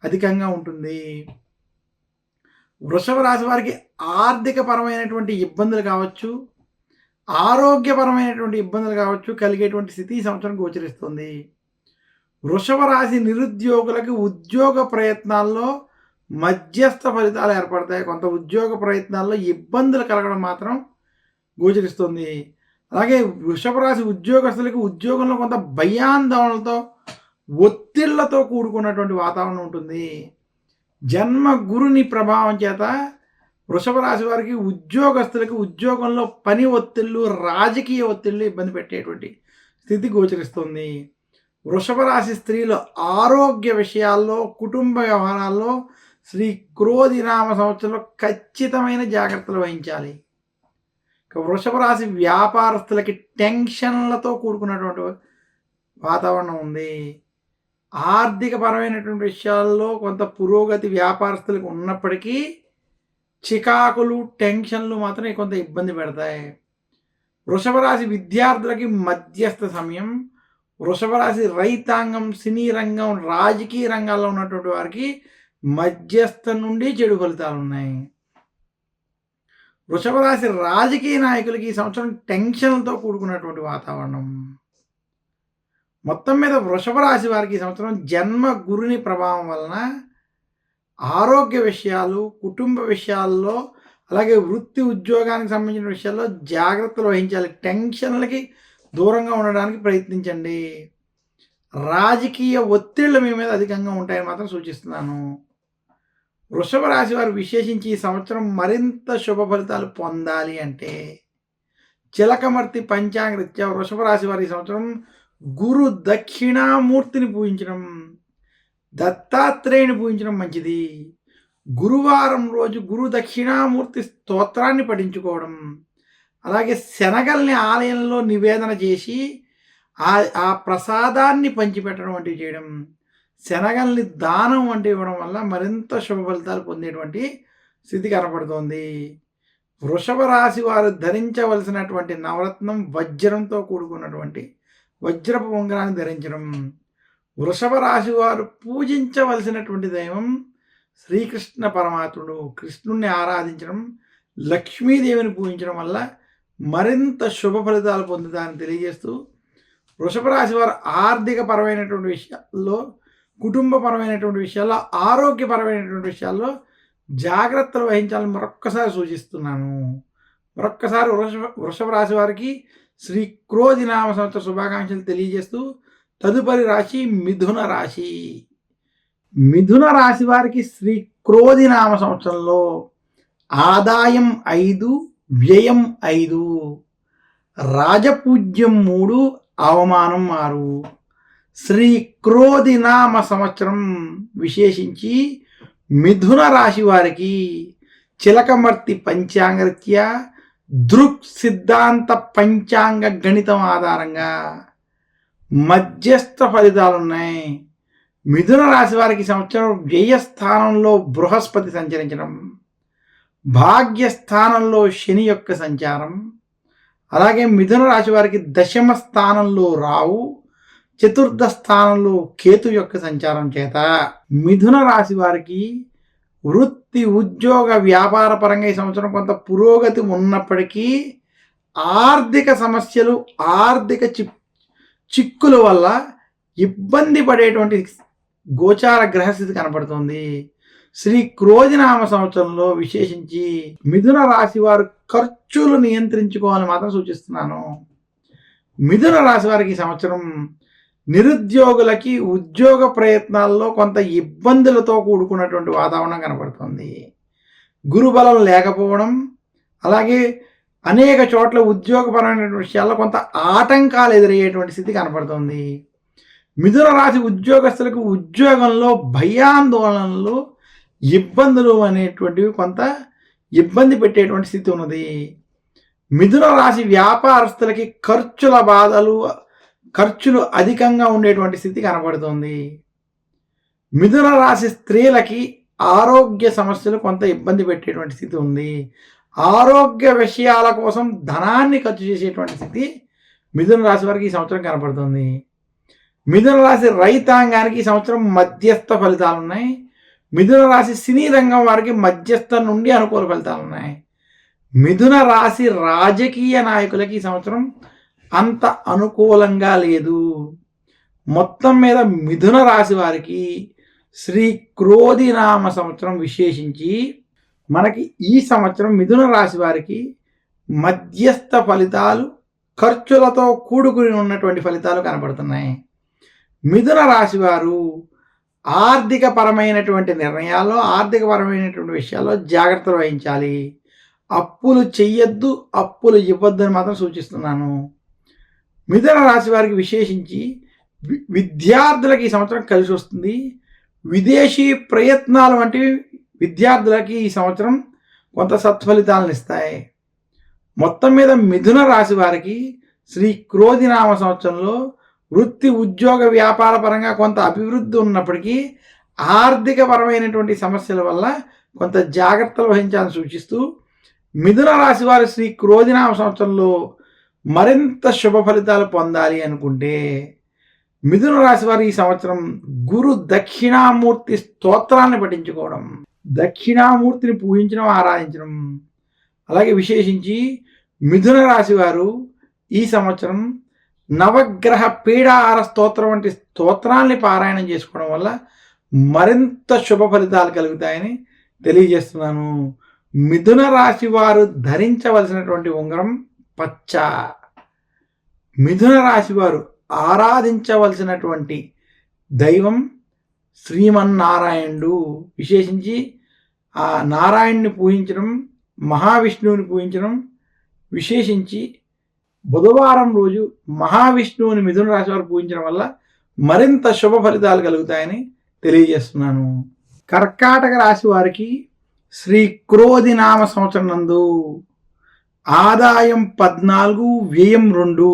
అధికంగా ఉంటుంది. వృషభ రాశి వారికి ఆర్థిక పరమైనటువంటి ఇబ్బందులు కావచ్చు, ఆరోగ్యపరమైనటువంటి ఇబ్బందులు కావచ్చు కలిగేటువంటి స్థితి ఈ సంవత్సరం గోచరిస్తుంది. వృషభ రాశి నిరుద్యోగులకి ఉద్యోగ ప్రయత్నాల్లో మధ్యస్థ ఫలితాలు ఏర్పడతాయి. కొంత ఉద్యోగ ప్రయత్నాల్లో ఇబ్బందులు కలగడం మాత్రం గోచరిస్తుంది. అలాగే వృషభ రాశి ఉద్యోగస్తులకి ఉద్యోగంలో కొంత భయాందోళనలతో, ఒత్తిళ్లతో కూడుకున్నటువంటి వాతావరణం ఉంటుంది. జన్మ గురుని ప్రభావం చేత వృషభ రాశి వారికి ఉద్యోగస్తులకి ఉద్యోగంలో పని ఒత్తిళ్ళు, రాజకీయ ఒత్తిళ్ళు ఇబ్బంది పెట్టేటువంటి స్థితి గోచరిస్తుంది. వృషభ రాశి స్త్రీలు ఆరోగ్య విషయాల్లో, కుటుంబ వ్యవహారాల్లో శ్రీ క్రోధి నామ సంవత్సరంలో ఖచ్చితమైన జాగ్రత్తలు వహించాలి. వృషభ రాశి వ్యాపారస్తులకి టెన్షన్లతో కూడుకున్నటువంటి వాతావరణం ఉంది. ఆర్థిక పరమైనటువంటి విషయాల్లో కొంత పురోగతి వ్యాపారస్తులకు ఉన్నప్పటికీ చికాకులు, టెన్షన్లు మాత్రం కొంత ఇబ్బంది పెడతాయి. వృషభ రాశి విద్యార్థులకి మధ్యస్థ సమయం. వృషభ రాశి రైతాంగం, సినీ రంగం, రాజకీయ రంగాల్లో ఉన్నటువంటి వారికి మధ్యస్థ నుండి చెడు ఫలితాలు ఉన్నాయి. వృషభ రాశి రాజకీయ నాయకులకి ఈ సంవత్సరం టెన్షన్లతో కూడుకున్నటువంటి వాతావరణం. మొత్తం మీద వృషభ రాశి వారికి ఈ సంవత్సరం జన్మ గురుని ప్రభావం వలన ఆరోగ్య విషయాలు, కుటుంబ విషయాల్లో, అలాగే వృత్తి, ఉద్యోగానికి సంబంధించిన విషయాల్లో జాగ్రత్తలు వహించాలి. టెన్షన్లకి దూరంగా ఉండడానికి ప్రయత్నించండి. రాజకీయ ఒత్తిళ్లు మీ మీద అధికంగా ఉంటాయని మాత్రం సూచిస్తున్నాను. వృషభ రాశి వారు విశేషించి ఈ సంవత్సరం మరింత శుభ ఫలితాలు పొందాలి అంటే చిలకమర్తి పంచాంగరీత్యా వృషభ రాశి వారి సంవత్సరం గురు దక్షిణామూర్తిని పూజించడం, దత్తాత్రేయుని పూజించడం మంచిది. గురువారం రోజు గురు దక్షిణామూర్తి స్తోత్రాన్ని పఠించుకోవడం, అలాగే శనగల్ని ఆలయంలో నివేదన చేసి ఆ ప్రసాదాన్ని పంచిపెట్టడం వంటివి చేయడం, శనగల్ని దానం వంటి ఇవ్వడం వల్ల మరింత శుభ ఫలితాలు పొందేటువంటి స్థితి కనపడుతోంది. వృషభ రాశి వారు ధరించవలసినటువంటి నవరత్నం వజ్రంతో కూడుకున్నటువంటి వజ్రపు ఉంగరాన్ని ధరించడం. వృషభ రాశి వారు పూజించవలసినటువంటి దైవం శ్రీకృష్ణ పరమాత్ముడు. కృష్ణుణ్ణి ఆరాధించడం, లక్ష్మీదేవిని పూజించడం వల్ల మరింత శుభ ఫలితాలు పొందుతారని తెలియజేస్తూ, వృషభ రాశి వారు ఆర్థికపరమైనటువంటి విషయాల్లో, కుటుంబపరమైనటువంటి విషయాల్లో, ఆరోగ్యపరమైనటువంటి విషయాల్లో జాగ్రత్తలు వహించాలని మరొక్కసారి సూచిస్తున్నాను. మరొక్కసారి వృషభ రాశి వారికి శ్రీ క్రోధినామ సంవత్సర శుభాకాంక్షలు తెలియజేస్తూ, తదుపరి రాశి మిథున రాశి. మిథున రాశి వారికి శ్రీ క్రోధినామ సంవత్సరంలో ఆదాయం 5, వ్యయం 5, రాజపూజ్యం 3, అవమానం 6. శ్రీ క్రోధినామ సంవత్సరం విశేషించి మిథున రాశి వారికి చిలకమర్తి పంచాంగరీత్యా దృక్ సిద్ధాంత పంచాంగ గణితం ఆధారంగా మధ్యస్థ ఫలితాలు ఉన్నాయి. మిథున రాశి వారికి సంవత్సరం వ్యయస్థానంలో బృహస్పతి సంచరించడం, భాగ్యస్థానంలో శని యొక్క సంచారం, అలాగే మిథున రాశి వారికి దశమ స్థానంలో రావు, చతుర్థ స్థానంలో కేతు యొక్క సంచారం చేత మిథున రాశి వారికి వృత్తి, ఉద్యోగ, వ్యాపార పరంగా ఈ సంవత్సరం కొంత పురోగతి ఉన్నప్పటికీ ఆర్థిక సమస్యలు, ఆర్థిక చిక్కుల వల్ల ఇబ్బంది పడేటువంటి గోచార గ్రహస్థితి కనపడుతుంది. శ్రీ క్రోధినామ సంవత్సరంలో విశేషించి మిథున రాశి వారు ఖర్చులు నియంత్రించుకోవాలని మాత్రం సూచిస్తున్నాను. మిథున రాశి వారికి ఈ సంవత్సరం నిరుద్యోగులకి ఉద్యోగ ప్రయత్నాల్లో కొంత ఇబ్బందులతో కూడుకున్నటువంటి వాతావరణం కనపడుతుంది. గురుబలం లేకపోవడం, అలాగే అనేక చోట్ల ఉద్యోగపరమైనటువంటి విషయాల్లో కొంత ఆటంకాలు ఎదురయ్యేటువంటి స్థితి కనపడుతుంది. మిథున రాశి ఉద్యోగస్తులకు ఉద్యోగంలో భయాందోళనలు, ఇబ్బందులు అనేటువంటివి కొంత ఇబ్బంది పెట్టేటువంటి స్థితి ఉన్నది. మిథున రాశి వ్యాపారస్తులకి ఖర్చుల బాధలు, ఖర్చులు అధికంగా ఉండేటువంటి స్థితి కనపడుతుంది. మిథున రాశి స్త్రీలకి ఆరోగ్య సమస్యలు కొంత ఇబ్బంది పెట్టేటువంటి స్థితి ఉంది. ఆరోగ్య విషయాల కోసం ధనాన్ని ఖర్చు చేసేటువంటి స్థితి మిథున రాశి వారికి ఈ సంవత్సరం కనపడుతుంది. మిథున రాశి రైతాంగానికి ఈ సంవత్సరం మధ్యస్థ ఫలితాలు ఉన్నాయి. మిథున రాశి సినీ రంగం వారికి మధ్యస్థ నుండి అనుకూల ఫలితాలు ఉన్నాయి. మిథున రాశి రాజకీయ నాయకులకి ఈ సంవత్సరం అంత అనుకూలంగా లేదు. మొత్తం మీద మిథున రాశి వారికి శ్రీ క్రోధినామ సంవత్సరం విశేషించి మనకి ఈ సంవత్సరం మిథున రాశి వారికి మధ్యస్థ ఫలితాలు, ఖర్చులతో కూడుకుని ఉన్నటువంటి ఫలితాలు కనబడుతున్నాయి. మిథున రాశి వారు ఆర్థిక పరమైనటువంటి నిర్ణయాల్లో, ఆర్థిక పరమైనటువంటి విషయాల్లో జాగ్రత్తలు వహించాలి. అప్పులు చెయ్యొద్దు, అప్పులు ఇవ్వద్దు అని మాత్రం సూచిస్తున్నాను. మిథున రాశి వారికి విశేషించి విద్యార్థులకి ఈ సంవత్సరం కలిసి వస్తుంది. విదేశీ ప్రయత్నాలు వంటివి విద్యార్థులకి ఈ సంవత్సరం కొంత సత్ఫలితాలను ఇస్తాయి. మొత్తం మీద మిథున రాశి వారికి శ్రీ క్రోధినామ సంవత్సరంలో వృత్తి, ఉద్యోగ, వ్యాపార పరంగా కొంత అభివృద్ధి ఉన్నప్పటికీ ఆర్థిక పరమైనటువంటి సమస్యల వల్ల కొంత జాగ్రత్తలు వహించాలని సూచిస్తూ, మిథున రాశి వారి శ్రీ క్రోధినామ సంవత్సరంలో మరింత శుభ ఫలితాలు పొందాలి అనుకుంటే మిథున రాశి వారు ఈ సంవత్సరం గురు దక్షిణామూర్తి స్తోత్రాన్ని పఠించుకోవడం, దక్షిణామూర్తిని పూజించడం, ఆరాధించడం, అలాగే విశేషించి మిథున రాశి వారు ఈ సంవత్సరం నవగ్రహ పీడాహార స్తోత్రం వంటి స్తోత్రాల్ని పారాయణం చేసుకోవడం వల్ల మరింత శుభ ఫలితాలు కలుగుతాయని తెలియజేస్తున్నాను. మిథున రాశి వారు ధరించవలసినటువంటి ఉంగరం పచ్చ. మిథున రాశి వారు ఆరాధించవలసినటువంటి దైవం శ్రీమన్నారాయణుడు. విశేషించి ఆ నారాయణ్ణి పూజించడం, మహావిష్ణువుని పూజించడం, విశేషించి బుధవారం రోజు మహావిష్ణువుని మిథున రాశి వారు పూజించడం వల్ల మరింత శుభ ఫలితాలు కలుగుతాయని తెలియజేస్తున్నాను. కర్కాటక రాశి వారికి శ్రీ క్రోధి నామ సంవత్సరం నందు ఆదాయం 14, వ్యయం 2,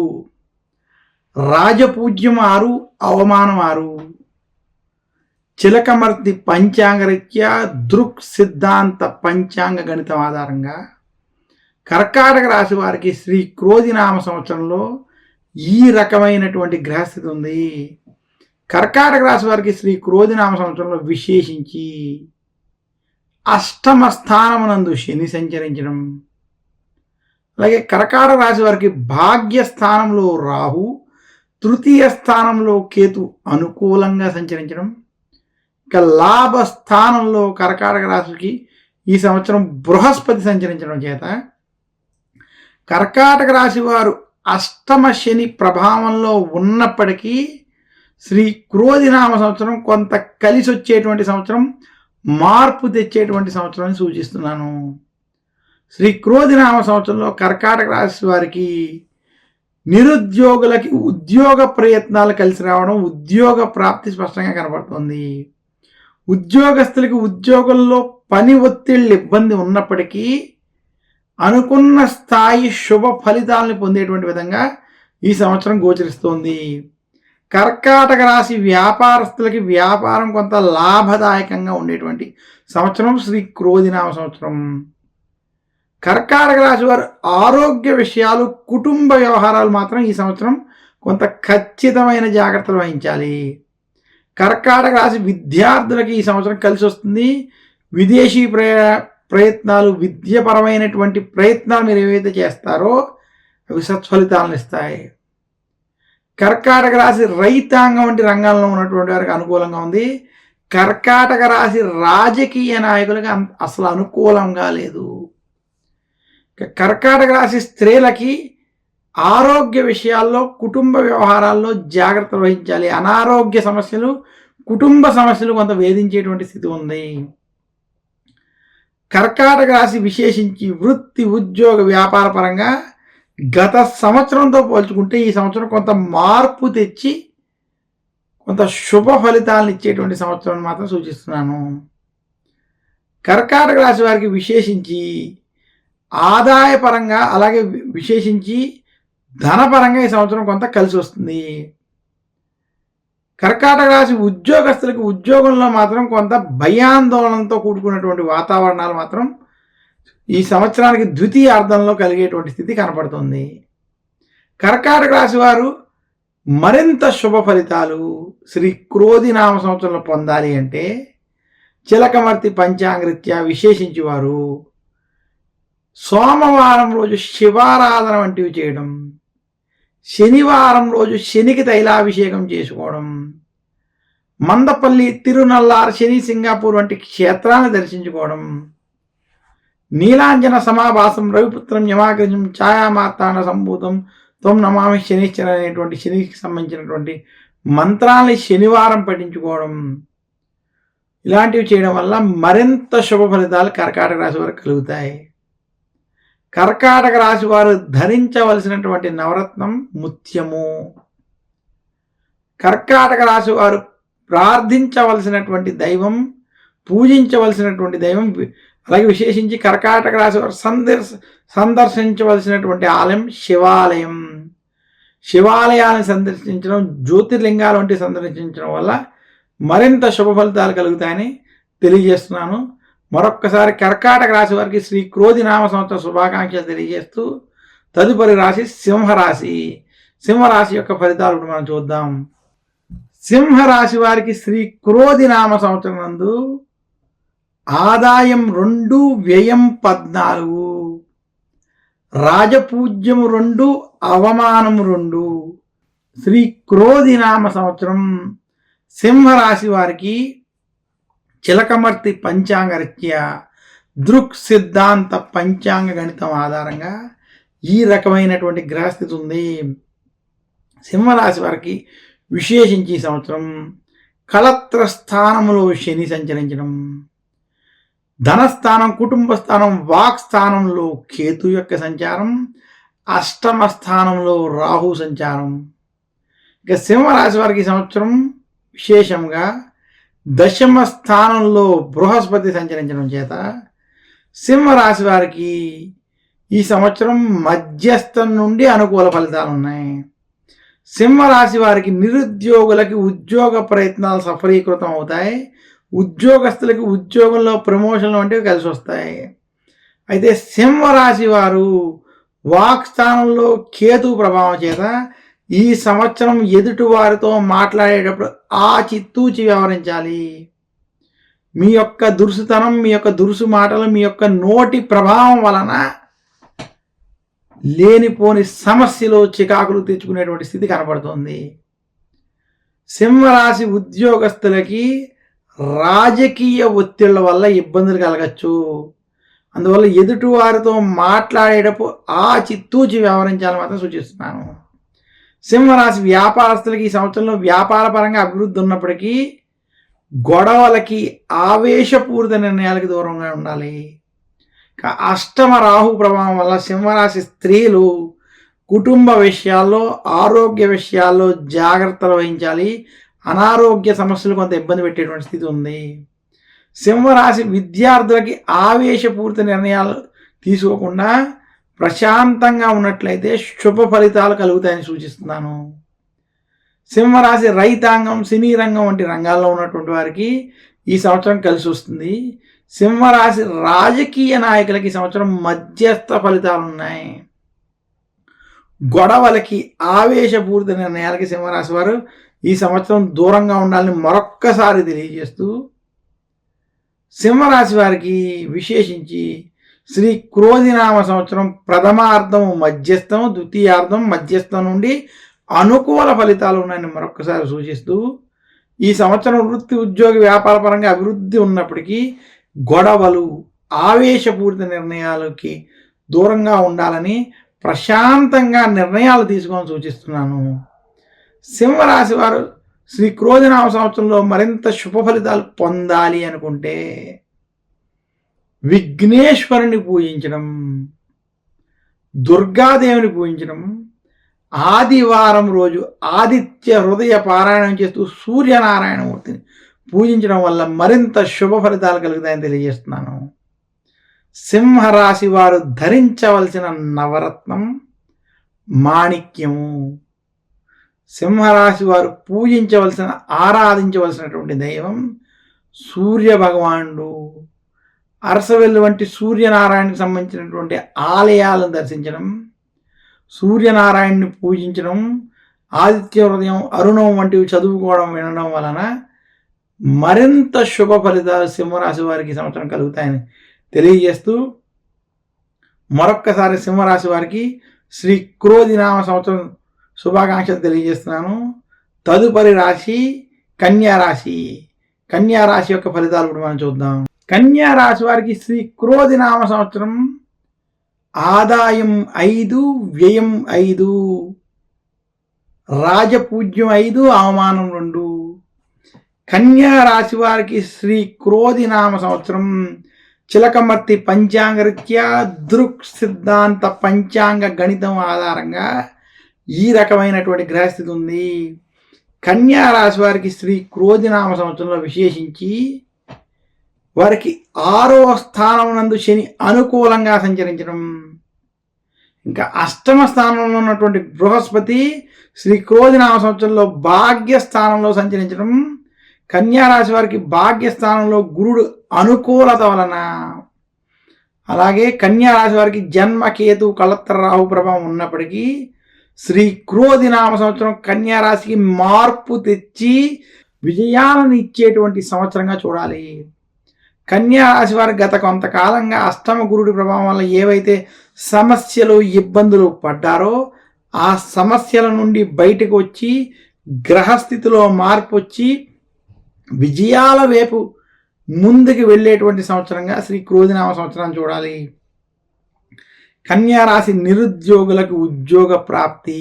రాజపూజ్యం 6, అవమానం 6. చిలకమర్తి పంచాంగరీత్యా దృక్ సిద్ధాంత పంచాంగ గణితం ఆధారంగా కర్కాటక రాశి వారికి శ్రీ క్రోధి నామ సంవత్సరంలో ఈ రకమైనటువంటి గ్రహస్థితి ఉంది. కర్కాటక రాశి వారికి శ్రీ క్రోధి నామ సంవత్సరంలో విశేషించి అష్టమ స్థానమునందు శని సంచరించడం, అలాగే కర్కాటక రాశి వారికి భాగ్యస్థానంలో రాహు, తృతీయ స్థానంలో కేతు అనుకూలంగా సంచరించడం, ఇక లాభస్థానంలో కర్కాటక రాశికి ఈ సంవత్సరం బృహస్పతి సంచరించడం చేత కర్కాటక రాశి వారు అష్టమ శని ప్రభావంలో ఉన్నప్పటికీ శ్రీ క్రోధి నామ సంవత్సరం కొంత కలిసి వచ్చేటువంటి సంవత్సరం, మార్పు తెచ్చేటువంటి సంవత్సరం అని సూచిస్తున్నాను. శ్రీ క్రోధి నామ సంవత్సరంలో కర్కాటక రాశి వారికి నిరుద్యోగులకి ఉద్యోగ ప్రయత్నాలు కలిసి రావడం, ఉద్యోగ ప్రాప్తి స్పష్టంగా కనబడుతుంది. ఉద్యోగస్తులకి ఉద్యోగంలో పని ఒత్తిళ్ళు ఇబ్బంది ఉన్నప్పటికీ అనుకున్న స్థాయి శుభ ఫలితాలను పొందేటువంటి విధంగా ఈ సంవత్సరం గోచరిస్తోంది. కర్కాటక రాశి వ్యాపారస్తులకి వ్యాపారం కొంత లాభదాయకంగా ఉండేటువంటి సంవత్సరం శ్రీ క్రోధి నామ సంవత్సరం. కర్కాటక రాశి వారు ఆరోగ్య విషయాలు, కుటుంబ వ్యవహారాలు మాత్రం ఈ సంవత్సరం కొంత ఖచ్చితమైన జాగ్రత్తలు వహించాలి. కర్కాటక రాశి విద్యార్థులకి ఈ సంవత్సరం కలిసి వస్తుంది. విదేశీ ప్రయత్నాలు, విద్యపరమైనటువంటి ప్రయత్నాలు మీరు ఏవైతే చేస్తారో అవి సత్ఫలితాలను ఇస్తాయి. కర్కాటక రాశి రైతాంగం వంటి రంగాల్లో ఉన్నటువంటి వారికి అనుకూలంగా ఉంది. కర్కాటక రాశి రాజకీయ నాయకులకి అసలు అనుకూలంగా లేదు. కర్కాటక రాశి స్త్రీలకి ఆరోగ్య విషయాల్లో, కుటుంబ వ్యవహారాల్లో జాగ్రత్తలు వహించాలి. అనారోగ్య సమస్యలు, కుటుంబ సమస్యలు కొంత వేధించేటువంటి స్థితి ఉంది. కర్కాటక రాశి విశేషించి వృత్తి, ఉద్యోగ, వ్యాపార పరంగా గత సంవత్సరంతో పోల్చుకుంటే ఈ సంవత్సరం కొంత మార్పు తెచ్చి కొంత శుభ ఫలితాలను ఇచ్చేటువంటి సంవత్సరం మాత్రం సూచిస్తున్నాను. కర్కాటక రాశి వారికి విశేషించి ఆదాయపరంగా, అలాగే విశేషించి ధనపరంగా ఈ సంవత్సరం కొంత కలిసి వస్తుంది. కర్కాటక రాశి ఉద్యోగస్తులకు ఉద్యోగంలో మాత్రం కొంత భయాందోళనతో కూడుకున్నటువంటి వాతావరణాలు మాత్రం ఈ సంవత్సరానికి ద్వితీయార్థంలో కలిగేటువంటి స్థితి కనపడుతుంది. కర్కాటక రాశి వారు మరింత శుభ ఫలితాలు శ్రీ క్రోధి నామ సంవత్సరంలో పొందాలి అంటే చిలకమర్తి పంచాంగరీత్యా విశేషించి వారు సోమవారం రోజు శివారాధన వంటివి చేయడం, శనివారం రోజు శనికి తైలాభిషేకం చేసుకోవడం, మందపల్లి, తిరునల్లార్, శని సింగాపూర్ వంటి క్షేత్రాన్ని దర్శించుకోవడం, నీలాంజన సమాభాసం, రవిపుత్రం, యమాగ్రజం, ఛాయామార్తాండ సంభూతం, త్వం నమామి శనిశ్చర అనేటువంటి శనికి సంబంధించినటువంటి మంత్రాలని శనివారం పఠించుకోవడం, ఇలాంటివి చేయడం వల్ల మరింత శుభ ఫలితాలు కర్కాటక రాశి వారికి కలుగుతాయి. కర్కాటక రాశి వారు ధరించవలసినటువంటి నవరత్నం ముత్యము. కర్కాటక రాశి వారు ప్రార్థించవలసినటువంటి దైవం, పూజించవలసినటువంటి దైవం, అలాగే విశేషించి కర్కాటక రాశి వారు సందర్శించవలసినటువంటి ఆలయం శివాలయం. శివాలయాన్ని సందర్శించడం, జ్యోతిర్లింగాలు వంటి సందర్శించడం వల్ల మరింత శుభ ఫలితాలు కలుగుతాయని తెలియజేస్తున్నాను. మరొక్కసారి కర్కాటక రాశి వారికి శ్రీ క్రోధి నామ సంవత్సర శుభాకాంక్షలు తెలియజేస్తూ తదుపరి రాశి సింహరాశి. సింహరాశి యొక్క ఫలితాలు ఇప్పుడు మనం చూద్దాం. సింహరాశి వారికి శ్రీ క్రోధి నామ సంవత్సరం నందు ఆదాయం 2, వ్యయం 14, రాజపూజ్యము 2, అవమానము 2. శ్రీ క్రోధి నామ సంవత్సరం సింహరాశి వారికి చిలకమర్తి పంచాంగరీత్యా దృక్ సిద్ధాంత పంచాంగ గణితం ఆధారంగా ఈ రకమైనటువంటి గ్రహస్థితి ఉంది. సింహరాశి వారికి విశేషించి ఈ సంవత్సరం కళత్ర స్థానములో శని సంచరించడం, ధనస్థానం, కుటుంబ స్థానం, వాక్ స్థానంలో కేతు యొక్క సంచారం, అష్టమ స్థానంలో రాహు సంచారం. ఇక సింహరాశి వారికి ఈ సంవత్సరం విశేషంగా దశమ స్థానంలో బృహస్పతి సంచరించడం చేత సింహరాశి వారికి ఈ సంవత్సరం మధ్యస్థం నుండి అనుకూల ఫలితాలు ఉన్నాయి. సింహరాశి వారికి నిరుద్యోగులకి ఉద్యోగ ప్రయత్నాలు సఫలీకృతం అవుతాయి. ఉద్యోగస్తులకి ఉద్యోగంలో ప్రమోషన్లు వంటివి కలిసి వస్తాయి. అయితే సింహరాశి వారు వాక్ స్థానంలో కేతు ప్రభావం చేత ఈ సంవత్సరం ఎదుటి వారితో మాట్లాడేటప్పుడు ఆచితూచి వ్యవహరించాలి. మీ యొక్క దురుసుతనం, మీ యొక్క దురుసు మాటలు, మీ యొక్క నోటి ప్రభావం వలన లేనిపోని సమస్యలు చికాకులు తెచ్చుకునేటువంటి స్థితి కనబడుతుంది. సింహరాశి ఉద్యోగస్తులకి రాజకీయ ఒత్తిళ్ల వల్ల ఇబ్బందులు కలగచ్చు. అందువల్ల ఎదుటి వారితో మాట్లాడేటప్పుడు ఆచితూచి వ్యవహరించాలని మాత్రం సూచిస్తున్నాను. సింహరాశి వ్యాపారస్తులకి ఈ సంవత్సరంలో వ్యాపార పరంగా అభివృద్ధి ఉన్నప్పటికీ గొడవలకి ఆవేశపూరిత నిర్ణయాలకి దూరంగా ఉండాలి. అష్టమ రాహు ప్రభావం వల్ల సింహరాశి స్త్రీలు కుటుంబ విషయాల్లో, ఆరోగ్య విషయాల్లో జాగ్రత్తలు వహించాలి. అనారోగ్య సమస్యలు కొంత ఇబ్బంది పెట్టేటువంటి స్థితి ఉంది. సింహరాశి విద్యార్థులకి ఆవేశపూరిత నిర్ణయాలు తీసుకోకుండా ప్రశాంతంగా ఉన్నట్లయితే శుభ ఫలితాలు కలుగుతాయని సూచిస్తున్నాను. సింహరాశి రైతాంగం, సినీ రంగం వంటి రంగాల్లో ఉన్నటువంటి వారికి ఈ సంవత్సరం కలిసి వస్తుంది. సింహరాశి రాజకీయ నాయకులకి ఈ సంవత్సరం మధ్యస్థ ఫలితాలు ఉన్నాయి. గొడవలకి ఆవేశపూరిత నిర్ణయాలకి సింహరాశి వారు ఈ సంవత్సరం దూరంగా ఉండాలని మరొక్కసారి తెలియజేస్తూ, సింహరాశి వారికి విశేషించి శ్రీ క్రోధినామ సంవత్సరం ప్రథమార్థం మధ్యస్థం, ద్వితీయార్థం మధ్యస్థం నుండి అనుకూల ఫలితాలు ఉన్నాయని మరొకసారి సూచిస్తూ, ఈ సంవత్సరం వృత్తి, ఉద్యోగ, వ్యాపార పరంగా అభివృద్ధి ఉన్నప్పటికీ గొడవలు, ఆవేశపూరిత నిర్ణయాలకి దూరంగా ఉండాలని ప్రశాంతంగా నిర్ణయాలు తీసుకోవాలని సూచిస్తున్నాను. సింహరాశి వారు శ్రీ క్రోధినామ సంవత్సరంలో మరింత శుభ ఫలితాలు పొందాలి అనుకుంటే విఘ్నేశ్వరుని పూజించడం, దుర్గాదేవిని పూజించడం, ఆదివారం రోజు ఆదిత్య హృదయ పారాయణం చేస్తూ సూర్యనారాయణమూర్తిని పూజించడం వల్ల మరింత శుభ ఫలితాలు కలుగుతాయని తెలియజేస్తున్నాను. సింహరాశి వారు ధరించవలసిన నవరత్నం మాణిక్యము. సింహరాశి వారు పూజించవలసిన, ఆరాధించవలసినటువంటి దైవం సూర్య భగవానుడు. అరసవెల్లు వంటి సూర్యనారాయణకి సంబంధించినటువంటి ఆలయాలను దర్శించడం, సూర్యనారాయణని పూజించడం, ఆదిత్య హృదయం, అరుణం వంటివి చదువుకోవడం, వినడం వలన మరింత శుభ ఫలితాలు సింహరాశి వారికి సంవత్సరం కలుగుతాయని తెలియజేస్తూ, మరొక్కసారి సింహరాశి వారికి శ్రీ క్రోధినామ సంవత్సరం శుభాకాంక్షలు తెలియజేస్తున్నాను. తదుపరి రాశి కన్యారాశి. కన్యారాశి యొక్క ఫలితాలు కూడా మనం చూద్దాం. కన్యారాశి వారికి శ్రీ క్రోధినామ సంవత్సరం ఆదాయం 5, వ్యయం 5, రాజపూజ్యం 5, అవమానం 2. కన్యారాశి వారికి శ్రీ క్రోధినామ సంవత్సరం చిలకమర్తి పంచాంగరీత్యా దృక్ సిద్ధాంత పంచాంగ గణితం ఆధారంగా ఈ రకమైనటువంటి గ్రహస్థితి ఉంది. కన్యారాశి వారికి శ్రీ క్రోధినామ సంవత్సరంలో విశేషించి వారికి 6వ స్థానం నందు శని అనుకూలంగా సంచరించడం, ఇంకా అష్టమ స్థానంలో ఉన్నటువంటి బృహస్పతి శ్రీ క్రోధినామ సంవత్సరంలో భాగ్యస్థానంలో సంచరించడం, కన్యారాశి వారికి భాగ్యస్థానంలో గురుడు అనుకూలత వలన, అలాగే కన్యారాశి వారికి జన్మకేతు కళత్ర రాహు ప్రభావం ఉన్నప్పటికీ శ్రీ క్రోధినామ సంవత్సరం కన్యారాశికి మార్పు తెచ్చి విజయాలను ఇచ్చేటువంటి సంవత్సరంగా చూడాలి. కన్యారాశి వారు గత కొంతకాలంగా అష్టమ గురుడి ప్రభావం వల్ల ఏవైతే సమస్యలు, ఇబ్బందులు పడ్డారో ఆ సమస్యల నుండి బయటకు వచ్చి గ్రహస్థితిలో మార్పు వచ్చి విజయాల వైపు ముందుకు వెళ్ళేటువంటి సంవత్సరంగా శ్రీ క్రోధినామ సంవత్సరాన్ని చూడాలి. కన్యారాశి నిరుద్యోగులకు ఉద్యోగ ప్రాప్తి,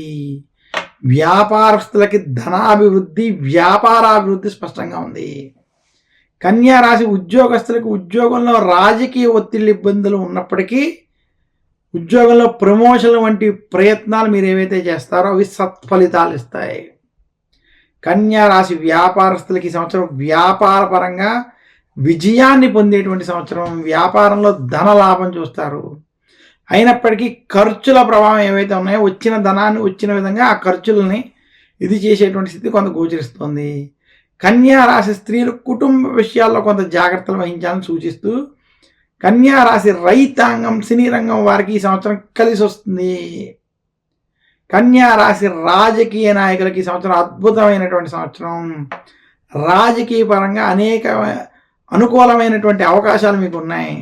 వ్యాపారస్తులకి ధనాభివృద్ధి, వ్యాపారాభివృద్ధి స్పష్టంగా ఉంది. కన్యారాశి ఉద్యోగస్తులకు ఉద్యోగంలో రాజకీయ ఒత్తిళ్లు, ఇబ్బందులు ఉన్నప్పటికీ ఉద్యోగంలో ప్రమోషన్ వంటి ప్రయత్నాలు మీరు ఏవైతే చేస్తారో అవి సత్ఫలితాలు ఇస్తాయి. కన్యా రాశి వ్యాపారస్తులకి ఈ సంవత్సరం వ్యాపార పరంగా విజయాన్ని పొందేటువంటి సంవత్సరం. వ్యాపారంలో ధన లాభం చూస్తారు. అయినప్పటికీ ఖర్చుల ప్రభావం ఏవైతే ఉన్నాయో వచ్చిన ధనాన్ని వచ్చిన విధంగా ఆ ఖర్చులని ఇది చేసేటువంటి స్థితి కొంత గోచరిస్తుంది. కన్యా రాశి స్త్రీలు కుటుంబ విషయాల్లో కొంత జాగ్రత్తలు వహించాలని సూచిస్తూ, కన్యా రాశి రైతాంగం సినీ రంగం వారికి ఈ సంవత్సరం కలిసి వస్తుంది. కన్యా రాశి రాజకీయ నాయకులకి ఈ సంవత్సరం అద్భుతమైనటువంటి సంవత్సరం. రాజకీయ పరంగా అనేక అనుకూలమైనటువంటి అవకాశాలు మీకు ఉన్నాయి.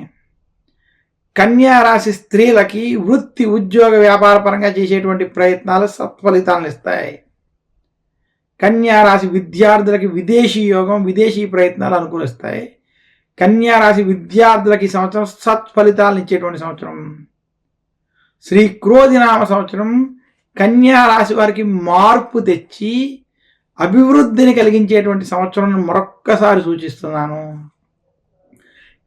కన్యా రాశి స్త్రీలకి వృత్తి ఉద్యోగ వ్యాపార పరంగా చేసేటువంటి ప్రయత్నాలు సత్ఫలితాలను ఇస్తాయి. కన్యా రాశి విద్యార్థులకి విదేశీ యోగం, విదేశీ ప్రయత్నాలు అనుకూలిస్తాయి. కన్యా రాశి విద్యార్థులకి సంవత్సరం సత్ఫలితాలను ఇచ్చేటువంటి సంవత్సరం. శ్రీ క్రోధినామ సంవత్సరం కన్యా రాశి వారికి మార్పు తెచ్చి అభివృద్ధిని కలిగించేటువంటి సంవత్సరం మరొక్కసారి సూచిస్తున్నాను.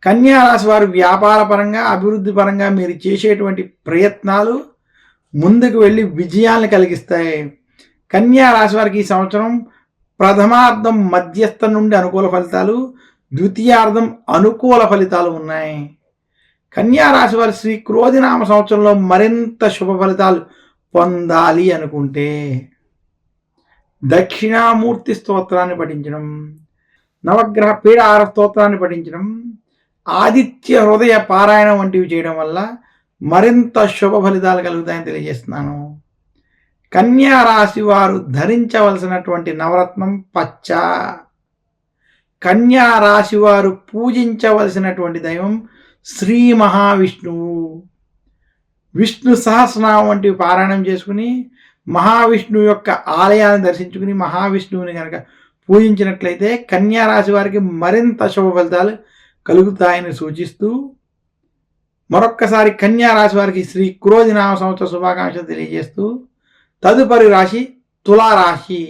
కన్యా రాశి వారు వ్యాపార పరంగా అభివృద్ధి పరంగా మీరు చేసేటువంటి ప్రయత్నాలు ముందుకు వెళ్ళి విజయాలను కలిగిస్తాయి. కన్యా రాశి వారికి ఈ సంవత్సరం ప్రథమార్థం మధ్యస్థం నుండి అనుకూల ఫలితాలు, ద్వితీయార్థం అనుకూల ఫలితాలు ఉన్నాయి. కన్యా రాశి వారి శ్రీ క్రోధినామ సంవత్సరంలో మరింత శుభ ఫలితాలు పొందాలి అనుకుంటే దక్షిణామూర్తి స్తోత్రాన్ని పఠించడం, నవగ్రహ పీడాహార స్తోత్రాన్ని పఠించడం, ఆదిత్య హృదయ పారాయణం వంటివి చేయడం వల్ల మరింత శుభ ఫలితాలు కలుగుతాయని తెలియజేస్తున్నాను. కన్యా రాశి వారు ధరించవలసినటువంటి నవరత్నం పచ్చ. కన్యా రాశి వారు పూజించవలసినటువంటి దైవం శ్రీ మహావిష్ణువు. విష్ణు సహస్రనామం వంటివి పారాయణం చేసుకుని మహావిష్ణువు యొక్క ఆలయాన్ని దర్శించుకుని మహావిష్ణువుని కనుక పూజించినట్లయితే కన్యా రాశి వారికి మరింత శుభ ఫలితాలు కలుగుతాయని సూచిస్తూ మరొక్కసారి కన్యా రాశి వారికి శ్రీ క్రోధినామ సంవత్సర శుభాకాంక్షలు తెలియజేస్తూ తదుపరి రాశి తులారాశి.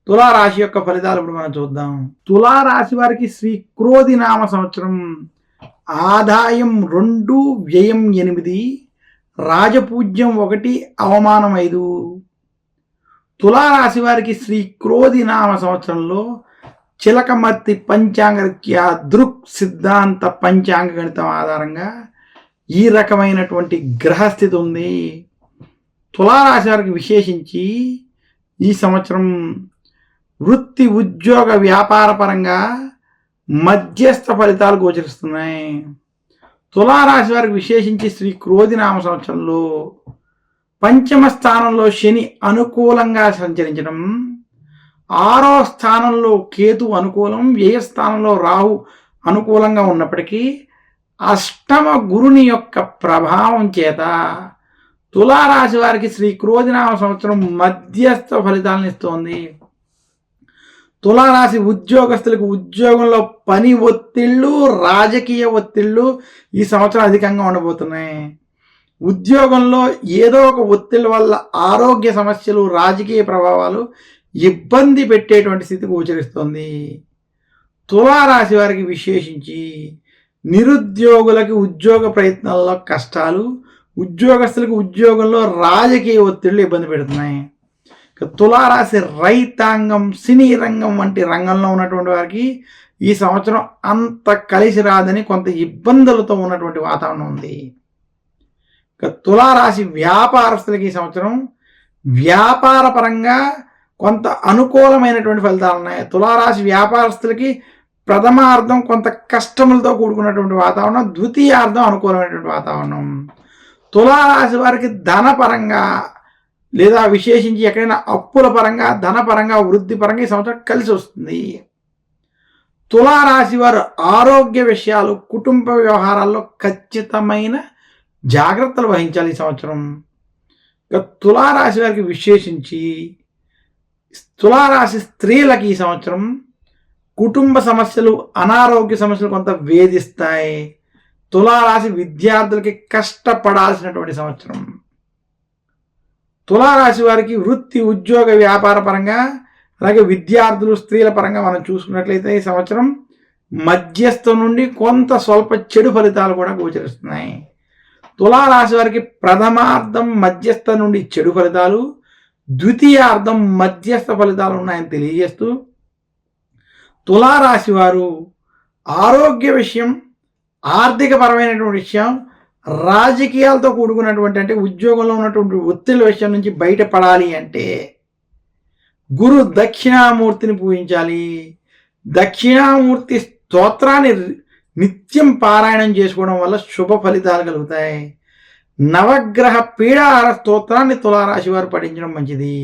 తులారాశి యొక్క ఫలితాలు ఇప్పుడు మనం చూద్దాం. తులారాశి వారికి శ్రీ క్రోధినామ సంవత్సరం ఆదాయం 2, వ్యయం 8, రాజపూజ్యం 1, అవమానం 5. తులారాశి వారికి శ్రీ క్రోధినామ సంవత్సరంలో చిలకమర్తి పంచాంగరీత్యా దృక్ సిద్ధాంత పంచాంగ గణితం ఆధారంగా ఈ రకమైనటువంటి గ్రహస్థితి ఉంది. తులారాశి వారికి విశేషించి ఈ సంవత్సరం వృత్తి ఉద్యోగ వ్యాపార పరంగా మధ్యస్థ ఫలితాలు గోచరిస్తున్నాయి. తులారాశి వారికి విశేషించి శ్రీ క్రోధినామ సంవత్సరంలో పంచమ స్థానంలో శని అనుకూలంగా సంచరించడం, 6వ స్థానంలో కేతు అనుకూలం, వ్యయ స్థానంలో రాహు అనుకూలంగా ఉన్నప్పటికీ అష్టమ గురుని యొక్క ప్రభావం చేత తులారాశి వారికి శ్రీ క్రోధినామ సంవత్సరం మధ్యస్థ ఫలితాలను ఇస్తోంది. తులారాశి ఉద్యోగస్తులకు ఉద్యోగంలో పని ఒత్తిళ్ళు, రాజకీయ ఒత్తిళ్ళు ఈ సంవత్సరం అధికంగా ఉండబోతున్నాయి. ఉద్యోగంలో ఏదో ఒక ఒత్తిళ్ళ వల్ల ఆరోగ్య సమస్యలు, రాజకీయ ప్రభావాలు ఇబ్బంది పెట్టేటువంటి స్థితి గోచరిస్తుంది. తులారాశి వారికి విశేషించి నిరుద్యోగులకి ఉద్యోగ ప్రయత్నాల్లో కష్టాలు, ఉద్యోగస్తులకు ఉద్యోగంలో రాజకీయ ఒత్తిళ్లు ఇబ్బంది పెడుతున్నాయి. తులారాశి రైతాంగం, సినీ రంగం వంటి రంగంలో ఉన్నటువంటి వారికి ఈ సంవత్సరం అంత కలిసి రాదని కొంత ఇబ్బందులతో ఉన్నటువంటి వాతావరణం ఉంది. తులారాశి వ్యాపారస్తులకి ఈ సంవత్సరం వ్యాపార పరంగా కొంత అనుకూలమైనటువంటి ఫలితాలు ఉన్నాయి. తులారాశి వ్యాపారస్తులకి ప్రథమార్థం కొంత కష్టములతో కూడుకున్నటువంటి వాతావరణం, ద్వితీయార్థం అనుకూలమైనటువంటి వాతావరణం. తులారాశి వారికి ధనపరంగా లేదా విశేషించి ఎక్కడైనా అప్పుల పరంగా, ధనపరంగా, వృద్ధి పరంగా ఈ సంవత్సరం కలిసి వస్తుంది. తులారాశి వారు ఆరోగ్య విషయాలు, కుటుంబ వ్యవహారాల్లో ఖచ్చితమైన జాగ్రత్తలు వహించాలి ఈ సంవత్సరం. తులారాశి వారికి విశేషించి తులారాశి స్త్రీలకి ఈ సంవత్సరం కుటుంబ సమస్యలు, అనారోగ్య సమస్యలు కొంత వేధిస్తాయి. తులారాశి విద్యార్థులకి కష్టపడాల్సినటువంటి సంవత్సరం. తులారాశి వారికి వృత్తి ఉద్యోగ వ్యాపార పరంగా, అలాగే విద్యార్థులు, స్త్రీల పరంగా మనం చూసుకున్నట్లయితే ఈ సంవత్సరం మధ్యస్థం నుండి కొంత స్వల్ప చెడు ఫలితాలు కూడా గోచరిస్తున్నాయి. తులారాశి వారికి ప్రథమార్థం మధ్యస్థ నుండి చెడు ఫలితాలు, ద్వితీయార్థం మధ్యస్థ ఫలితాలు ఉన్నాయని తెలియజేస్తూ, తులారాశి వారు ఆరోగ్య విషయం, ఆర్థికపరమైనటువంటి విషయం, రాజకీయాలతో కూడుకున్నటువంటి అంటే ఉద్యోగంలో ఉన్నటువంటి ఒత్తిళ్ల విషయం నుంచి బయటపడాలి అంటే గురు దక్షిణామూర్తిని పూజించాలి. దక్షిణామూర్తి స్తోత్రాన్ని నిత్యం పారాయణం చేసుకోవడం వల్ల శుభ ఫలితాలు కలుగుతాయి. నవగ్రహ పీడాహార స్తోత్రాన్ని తులారాశి వారు పఠించడం మంచిది.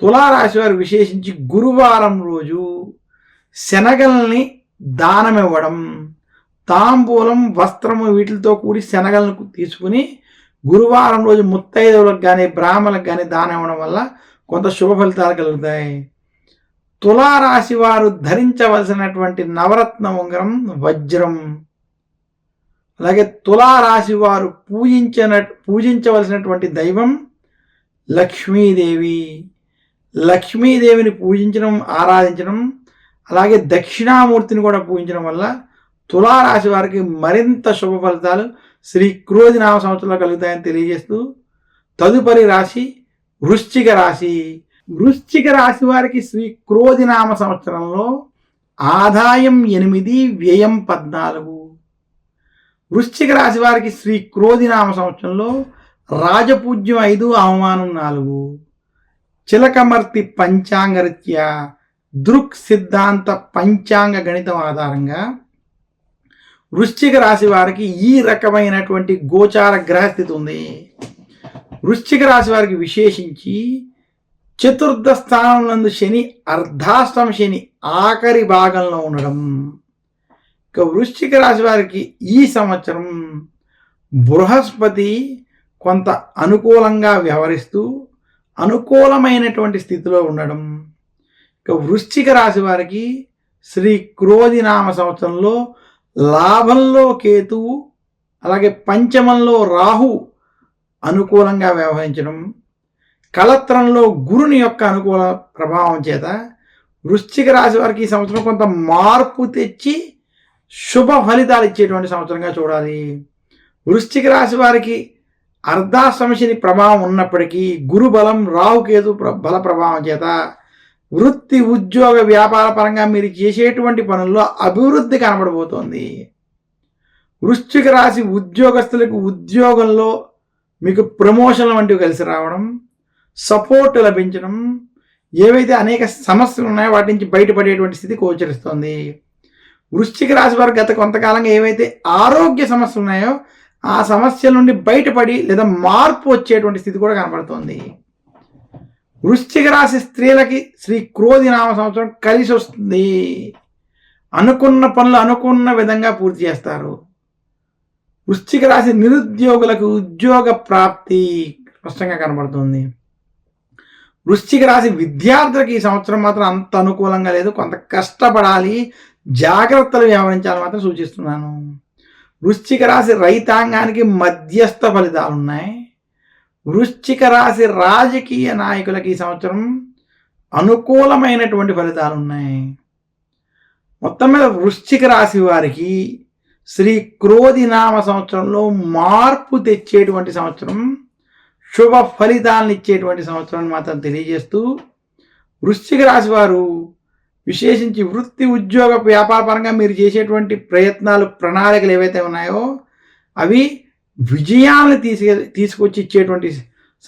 తులారాశి వారు విశేషించి గురువారం రోజు శనగల్ని దానమివ్వడం, తాంబూలం, వస్త్రము వీటితో కూడి శనగలను తీసుకుని గురువారం రోజు ముత్తైదువులకు కానీ బ్రాహ్మణులకు కానీ దానం ఇవ్వడం వల్ల కొంత శుభ ఫలితాలు కలుగుతాయి. తులారాశి వారు ధరించవలసినటువంటి నవరత్న ఉంగరం వజ్రం. అలాగే తులారాశి వారు పూజించవలసినటువంటి దైవం లక్ష్మీదేవి. లక్ష్మీదేవిని పూజించడం, ఆరాధించడం, అలాగే దక్షిణామూర్తిని కూడా పూజించడం వల్ల తులారాశి వారికి మరింత శుభ ఫలితాలు శ్రీ క్రోధి నామ సంవత్సరంలో కలుగుతాయని తెలియజేస్తూ, తదుపరి రాశి వృశ్చిక రాశి. వృశ్చిక రాశి వారికి శ్రీ క్రోధి నామ సంవత్సరంలో ఆదాయం 8, వ్యయం 14. వృశ్చిక రాశి వారికి శ్రీ క్రోధి నామ సంవత్సరంలో రాజపూజ్యం 5, అవమానం 4. చిలకమర్తి పంచాంగరీత్యా దృక్ సిద్ధాంత పంచాంగ గణితం ఆధారంగా వృశ్చిక రాశి వారికి ఈ రకమైనటువంటి గోచార గ్రహస్థితి ఉంది. వృశ్చిక రాశి వారికి విశేషించి చతుర్థ స్థానంలో శని, అర్ధాష్టమ శని ఆఖరి భాగంలో ఉండడం. ఇక వృశ్చిక రాశి వారికి ఈ సంవత్సరం బృహస్పతి కొంత అనుకూలంగా వ్యవహరిస్తూ అనుకూలమైనటువంటి స్థితిలో ఉండడం. ఇక వృశ్చిక రాశి వారికి శ్రీ క్రోధి నామ సంవత్సరంలో లాభంలో కేతువు, అలాగే పంచమంలో రాహు అనుకూలంగా వ్యవహరించడం, కళత్రంలో గురుని యొక్క అనుకూల ప్రభావం చేత వృశ్చిక రాశి వారికి ఈ సంవత్సరం కొంత మార్పు తెచ్చి శుభ ఫలితాలు ఇచ్చేటువంటి సంవత్సరంగా చూడాలి. వృశ్చిక రాశి వారికి అర్ధాష్టమ శని ప్రభావం ఉన్నప్పటికీ గురు బలం, రాహుకేతు బల ప్రభావం చేత వృత్తి, ఉద్యోగ, వ్యాపార పరంగా మీరు చేసేటువంటి పనుల్లో అభివృద్ధి కనబడబోతోంది. వృశ్చిక రాశి ఉద్యోగస్తులకు ఉద్యోగంలో మీకు ప్రమోషన్లు వంటివి కలిసి రావడం, సపోర్ట్ లభించడం, ఏవైతే అనేక సమస్యలు ఉన్నాయో వాటి నుంచి బయటపడేటువంటి స్థితి గోచరిస్తోంది. వృశ్చిక రాశి వారు గత కొంతకాలంగా ఏవైతే ఆరోగ్య సమస్యలు ఉన్నాయో ఆ సమస్యల నుండి బయటపడి లేదా మార్పు వచ్చేటువంటి స్థితి కూడా కనబడుతోంది. వృశ్చిక రాశి స్త్రీలకి శ్రీ క్రోధి నామ సంవత్సరం కలిసి వస్తుంది. అనుకున్న పనులు అనుకున్న విధంగా పూర్తి చేస్తారు. వృశ్చిక రాశి నిరుద్యోగులకు ఉద్యోగ ప్రాప్తి స్పష్టంగా కనబడుతుంది. వృశ్చిక రాశి విద్యార్థులకు ఈ సంవత్సరం మాత్రం అంత అనుకూలంగా లేదు, కొంత కష్టపడాలి, జాగ్రత్తలు వ్యవహరించాలని మాత్రం సూచిస్తున్నాను. వృశ్చిక రాశి రైతాంగానికి మధ్యస్థ ఫలితాలు ఉన్నాయి. వృశ్చిక రాశి రాజకీయ నాయకులకి ఈ సంవత్సరం అనుకూలమైనటువంటి ఫలితాలు ఉన్నాయి. మొత్తం మీద వృశ్చిక రాశి వారికి శ్రీ క్రోధి నామ సంవత్సరంలో మార్పు తెచ్చేటువంటి సంవత్సరం, శుభ ఫలితాలను ఇచ్చేటువంటి సంవత్సరాన్ని మాత్రం తెలియజేస్తూ, వృశ్చిక రాశి వారు విశేషించి వృత్తి, ఉద్యోగ, వ్యాపార పరంగా మీరు చేసేటువంటి ప్రయత్నాలు, ప్రణాళికలు ఏవైతే ఉన్నాయో అవి విజయాలను తీసుకొచ్చి ఇచ్చేటువంటి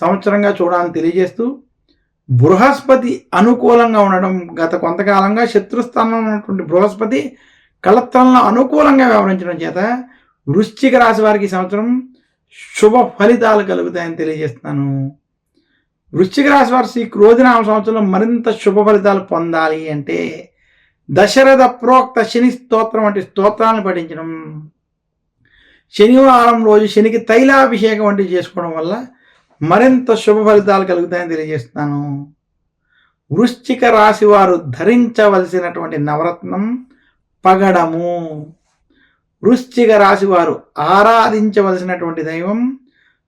సంవత్సరంగా చూడాలని తెలియజేస్తూ, బృహస్పతి అనుకూలంగా ఉండడం, గత కొంతకాలంగా శత్రుస్థానంలో ఉన్నటువంటి బృహస్పతి కళత్రంలో అనుకూలంగా వ్యవహరించడం చేత వృశ్చిక రాశి వారికి ఈ సంవత్సరం శుభ ఫలితాలు కలుగుతాయని తెలియజేస్తున్నాను. వృశ్చిక రాశి వారు శ్రీ క్రోధి నామ సంవత్సరంలో మరింత శుభ ఫలితాలు పొందాలి అంటే దశరథ ప్రోక్త శని స్తోత్రం వంటి స్తోత్రాలను పఠించడం, శనివారం రోజు శనికి తైలాభిషేకం వంటివి చేసుకోవడం వల్ల మరింత శుభ ఫలితాలు కలుగుతాయని తెలియజేస్తున్నాను. వృశ్చిక రాశి వారు ధరించవలసినటువంటి నవరత్నం పగడము. వృశ్చిక రాశి వారు ఆరాధించవలసినటువంటి దైవం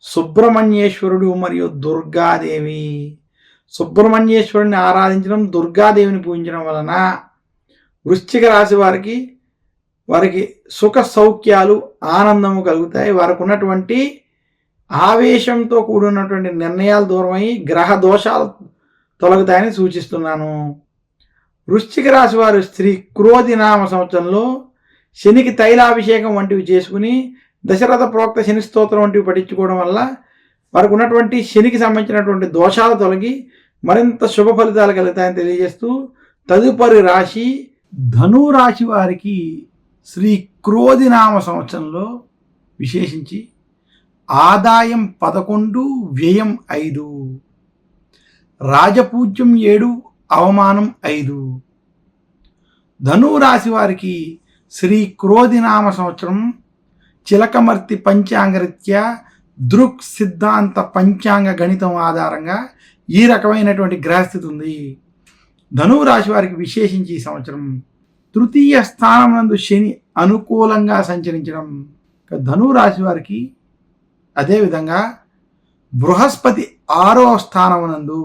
సుబ్రహ్మణ్యేశ్వరుడు మరియు దుర్గాదేవి. సుబ్రహ్మణ్యేశ్వరుడిని ఆరాధించడం, దుర్గాదేవిని పూజించడం వలన వృశ్చిక రాశి వారికి వారికి సుఖ సౌఖ్యాలు ఆనందము కలుగుతాయి. వారికి ఉన్నటువంటి ఆవేశంతో కూడినటువంటి నిర్ణయాలు దూరమై గ్రహ దోషాలు తొలగుతాయని సూచిస్తున్నాను. వృశ్చిక రాశి వారు శ్రీ క్రోధి నామ సంవత్సరంలో శనికి తైలాభిషేకం వంటివి చేసుకుని దశరథ ప్రోక్త శని స్తోత్రం వంటివి పఠించుకోవడం వల్ల వారికి ఉన్నటువంటి శనికి సంబంధించినటువంటి దోషాలు తొలగి మరింత శుభ ఫలితాలు కలుగుతాయని తెలియజేస్తూ, తదుపరి రాశి ధను రాశి వారికి శ్రీ క్రోధి నామ సంవత్సరంలో విశేషించి ఆదాయం 11, వ్యయం 5, రాజపూజ్యం 7, అవమానం 5. ధను రాశి వారికి శ్రీ క్రోధి నామ సంవత్సరం చిలకమర్తి పంచాంగరీత్యా దృక్ సిద్ధాంత పంచాంగ గణితం ఆధారంగా ఈ రకమైనటువంటి గ్రహస్థితి ఉంది. ధనువు రాశి వారికి విశేషించి ఈ సంవత్సరం తృతీయ స్థానం నందు శని అనుకూలంగా సంచరించడం. ధనువు రాశి వారికి అదేవిధంగా బృహస్పతి 6వ స్థానమునందు,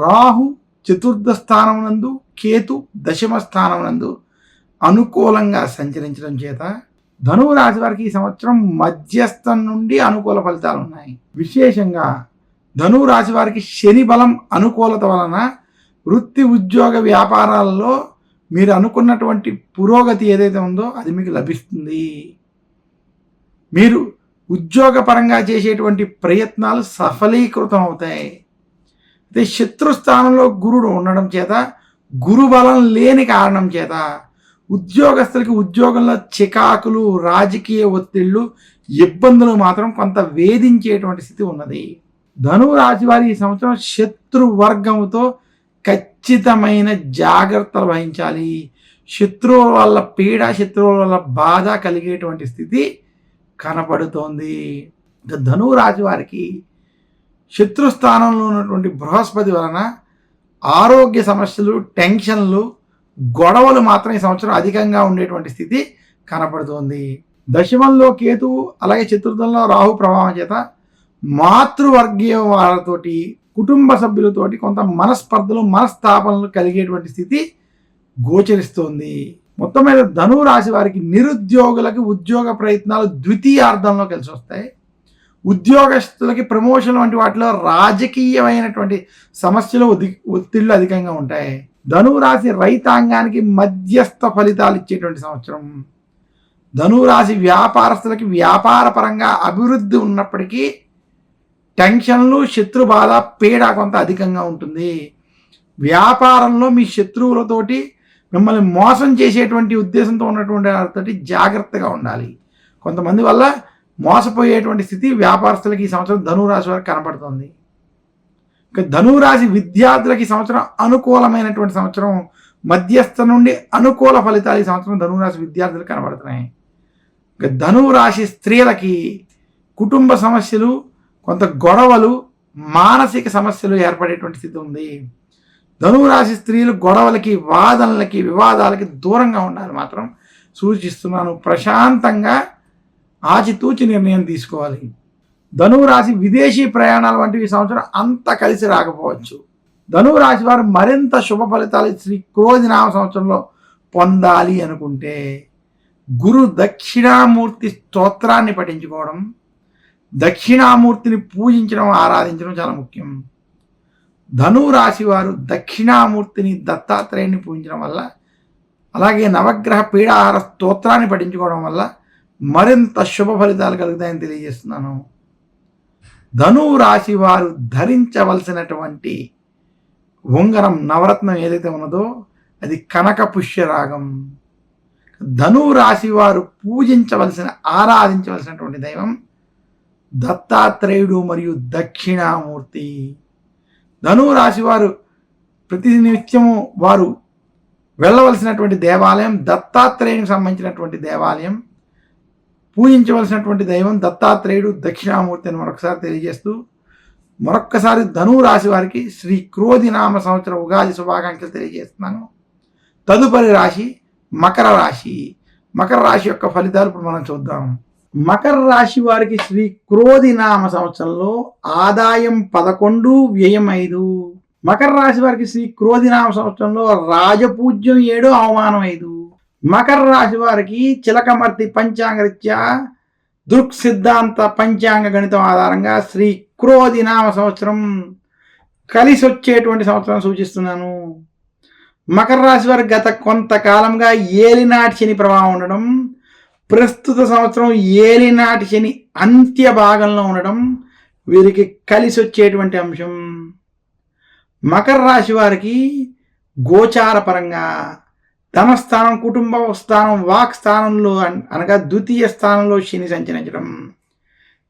రాహు చతుర్థ స్థానమునందు, కేతు దశమ స్థానమునందు అనుకూలంగా సంచరించడం చేత ధనువు రాశి వారికి ఈ సంవత్సరం మధ్యస్థం నుండి అనుకూల ఫలితాలు ఉన్నాయి. విశేషంగా ధనువు రాశి వారికి శని బలం అనుకూలత వలన వృత్తి ఉద్యోగ వ్యాపారాలలో మీరు అనుకున్నటువంటి పురోగతి ఏదైతే ఉందో అది మీకు లభిస్తుంది. మీరు ఉద్యోగపరంగా చేసేటువంటి ప్రయత్నాలు సఫలీకృతం అవుతాయి. అయితే శత్రుస్థానంలో గురుడు ఉండడం చేత, గురు బలం లేని కారణం చేత ఉద్యోగస్తులకి ఉద్యోగంలో చికాకులు, రాజకీయ ఒత్తిళ్లు, ఇబ్బందులు మాత్రం కొంత వేధించేటువంటి స్థితి ఉన్నది. ధనువు రాశి వారి ఈ సంవత్సరం శత్రువర్గముతో ఖచ్చితమైన జాగ్రత్తలు వహించాలి. శత్రువుల వల్ల పీడ, శత్రువుల వల్ల బాధ కలిగేటువంటి స్థితి కనపడుతోంది. ధనువు రాశి వారికి శత్రుస్థానంలో ఉన్నటువంటి బృహస్పతి వలన ఆరోగ్య సమస్యలు, టెన్షన్లు, గొడవలు మాత్రం ఈ సంవత్సరం అధికంగా ఉండేటువంటి స్థితి కనపడుతోంది. దశమంలో కేతువు, అలాగే చతుర్థంలో రాహు ప్రభావం చేత మాతృవర్గీయ వారితోటి, కుటుంబ సభ్యులతోటి కొంత మనస్పర్ధలు, మనస్తాపనలు కలిగేటువంటి స్థితి గోచరిస్తోంది. మొత్తం మీద ధనువు రాశి వారికి నిరుద్యోగులకి ఉద్యోగ ప్రయత్నాలు ద్వితీయార్థంలో కలిసి వస్తాయి. ఉద్యోగస్తులకి ప్రమోషన్ వంటి వాటిలో రాజకీయమైనటువంటి సమస్యలు, ఒత్తిళ్లు అధికంగా ఉంటాయి. ధనువు రాశి రైతాంగానికి మధ్యస్థ ఫలితాలు ఇచ్చేటువంటి సంవత్సరం. ధనువు రాశి వ్యాపారస్తులకి వ్యాపార పరంగా అభివృద్ధి ఉన్నప్పటికీ టెన్షన్లు, శత్రు బాధ, పీడ కొంత అధికంగా ఉంటుంది. వ్యాపారంలో మీ శత్రువులతోటి మిమ్మల్ని మోసం చేసేటువంటి ఉద్దేశంతో ఉన్నటువంటి వారితోటి జాగ్రత్తగా ఉండాలి. కొంతమంది వల్ల మోసపోయేటువంటి స్థితి వ్యాపారస్తులకి ఈ సంవత్సరం ధనువు రాశి వారికి కనపడుతుంది. ఇక ధనువు రాశి విద్యార్థులకి ఈ సంవత్సరం అనుకూలమైనటువంటి సంవత్సరం. మధ్యస్థ నుండి అనుకూల ఫలితాలు ఈ సంవత్సరం ధనువు రాశి విద్యార్థులకు కనబడుతున్నాయి. ఇక ధనువు రాశి స్త్రీలకి కుటుంబ సమస్యలు, కొంత గొడవలు, మానసిక సమస్యలు ఏర్పడేటువంటి స్థితి ఉంది. ధనువు రాశి స్త్రీలు గొడవలకి, వాదనలకి, వివాదాలకి దూరంగా ఉండాలి మాత్రం సూచిస్తున్నాను. ప్రశాంతంగా ఆచితూచి నిర్ణయం తీసుకోవాలి. ధనువు రాశి విదేశీ ప్రయాణాల వంటివి ఈ సంవత్సరం అంత కలిసి రాకపోవచ్చు. ధనువు రాశి వారు మరింత శుభ ఫలితాలు శ్రీ క్రోధి నామ సంవత్సరంలో పొందాలి అనుకుంటే గురు దక్షిణామూర్తి స్తోత్రాన్ని పఠించుకోవడం, దక్షిణామూర్తిని పూజించడం, ఆరాధించడం చాలా ముఖ్యం. ధనువు రాశి వారు దక్షిణామూర్తిని, దత్తాత్రేయుని పూజించడం వల్ల, అలాగే నవగ్రహ పీడాహార స్తోత్రాన్ని పఠించుకోవడం వల్ల మరింత శుభ ఫలితాలు కలుగుతాయని తెలియజేస్తున్నాను. ధనువు రాశి వారు ధరించవలసినటువంటి ఉంగరం, నవరత్నం ఏదైతే ఉన్నదో అది కనక పుష్యరాగం. ధనువు రాశి వారు పూజించవలసిన, ఆరాధించవలసినటువంటి దైవం దత్తాత్రేయుడు మరియు దక్షిణామూర్తి. ధనువు రాశి వారు ప్రతినిత్యము వారు వెళ్ళవలసినటువంటి దేవాలయం దత్తాత్రేయునికి సంబంధించినటువంటి దేవాలయం. పూజించవలసినటువంటి దైవం దత్తాత్రేయుడు, దక్షిణామూర్తి అని మరొకసారి తెలియజేస్తూ, మరొక్కసారి ధనువు రాశి వారికి శ్రీ క్రోధి నామ సంవత్సర ఉగాది శుభాకాంక్షలు తెలియజేస్తున్నాను. తదుపరి రాశి మకర రాశి. మకర రాశి యొక్క ఫలితాలు ఇప్పుడు మనం చూద్దాం. మకర రాశి వారికి శ్రీ క్రోధి నామ సంవత్సరంలో ఆదాయం 11, వ్యయం 5. మకర రాశి వారికి శ్రీ క్రోధి నామ సంవత్సరంలో రాజపూజ్యం 7, అవమానం 5. మకర రాశి వారికి చిలకమర్తి పంచాంగరీత్యా దృక్ సిద్ధాంత పంచాంగ గణితం ఆధారంగా శ్రీ క్రోధి నామ సంవత్సరం కలిసి వచ్చేటువంటి సంవత్సరం సూచిస్తున్నాను. మకర రాశి వారికి గత కొంతకాలంగా ఏలినాటి శని ప్రభావం ఉండడం, ప్రస్తుత సంవత్సరం ఏలినాటి శని అంత్య భాగంలో ఉండడం వీరికి కలిసి వచ్చేటువంటి అంశం. మకర రాశి వారికి గోచార పరంగా ధనస్థానం, కుటుంబ స్థానం, వాక్ స్థానంలో అనగా ద్వితీయ స్థానంలో శని సంచరించడం,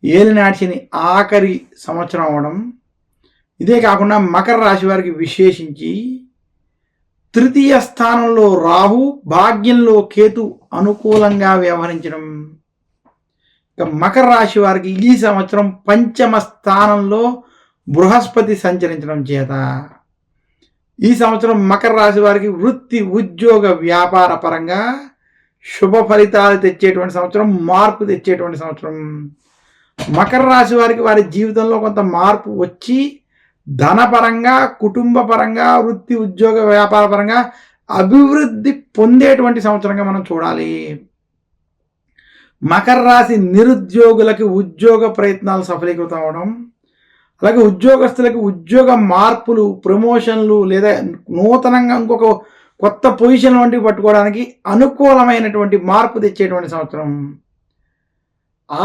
ఏలినాటి శని ఆఖరి సంవత్సరం అవడం. ఇదే కాకుండా మకర రాశి వారికి విశేషించి తృతీయ స్థానంలో రాహు, భాగ్యంలో కేతు అనుకూలంగా వ్యవహరించడం. ఇక మకర రాశి వారికి ఈ సంవత్సరం పంచమ స్థానంలో బృహస్పతి సంచరించడం చేత ఈ సంవత్సరం మకర రాశి వారికి వృత్తి, ఉద్యోగ, వ్యాపార పరంగా శుభ ఫలితాలు తెచ్చేటువంటి సంవత్సరం, మార్పు తెచ్చేటువంటి సంవత్సరం. మకర రాశి వారికి వారి జీవితంలో కొంత మార్పు వచ్చి ధనపరంగా, కుటుంబ పరంగా, వృత్తి, ఉద్యోగ, వ్యాపార పరంగా అభివృద్ధి పొందేటువంటి సంవత్సరంగా మనం చూడాలి. మకర రాశి నిరుద్యోగులకి ఉద్యోగ ప్రయత్నాలు సఫలీకృతం అవడం, అలాగే ఉద్యోగస్తులకు ఉద్యోగ మార్పులు, ప్రమోషన్లు లేదా నూతనంగా ఇంకొక కొత్త పొజిషన్ వంటివి పట్టుకోవడానికి అనుకూలమైనటువంటి మార్పు తెచ్చేటువంటి సంవత్సరం.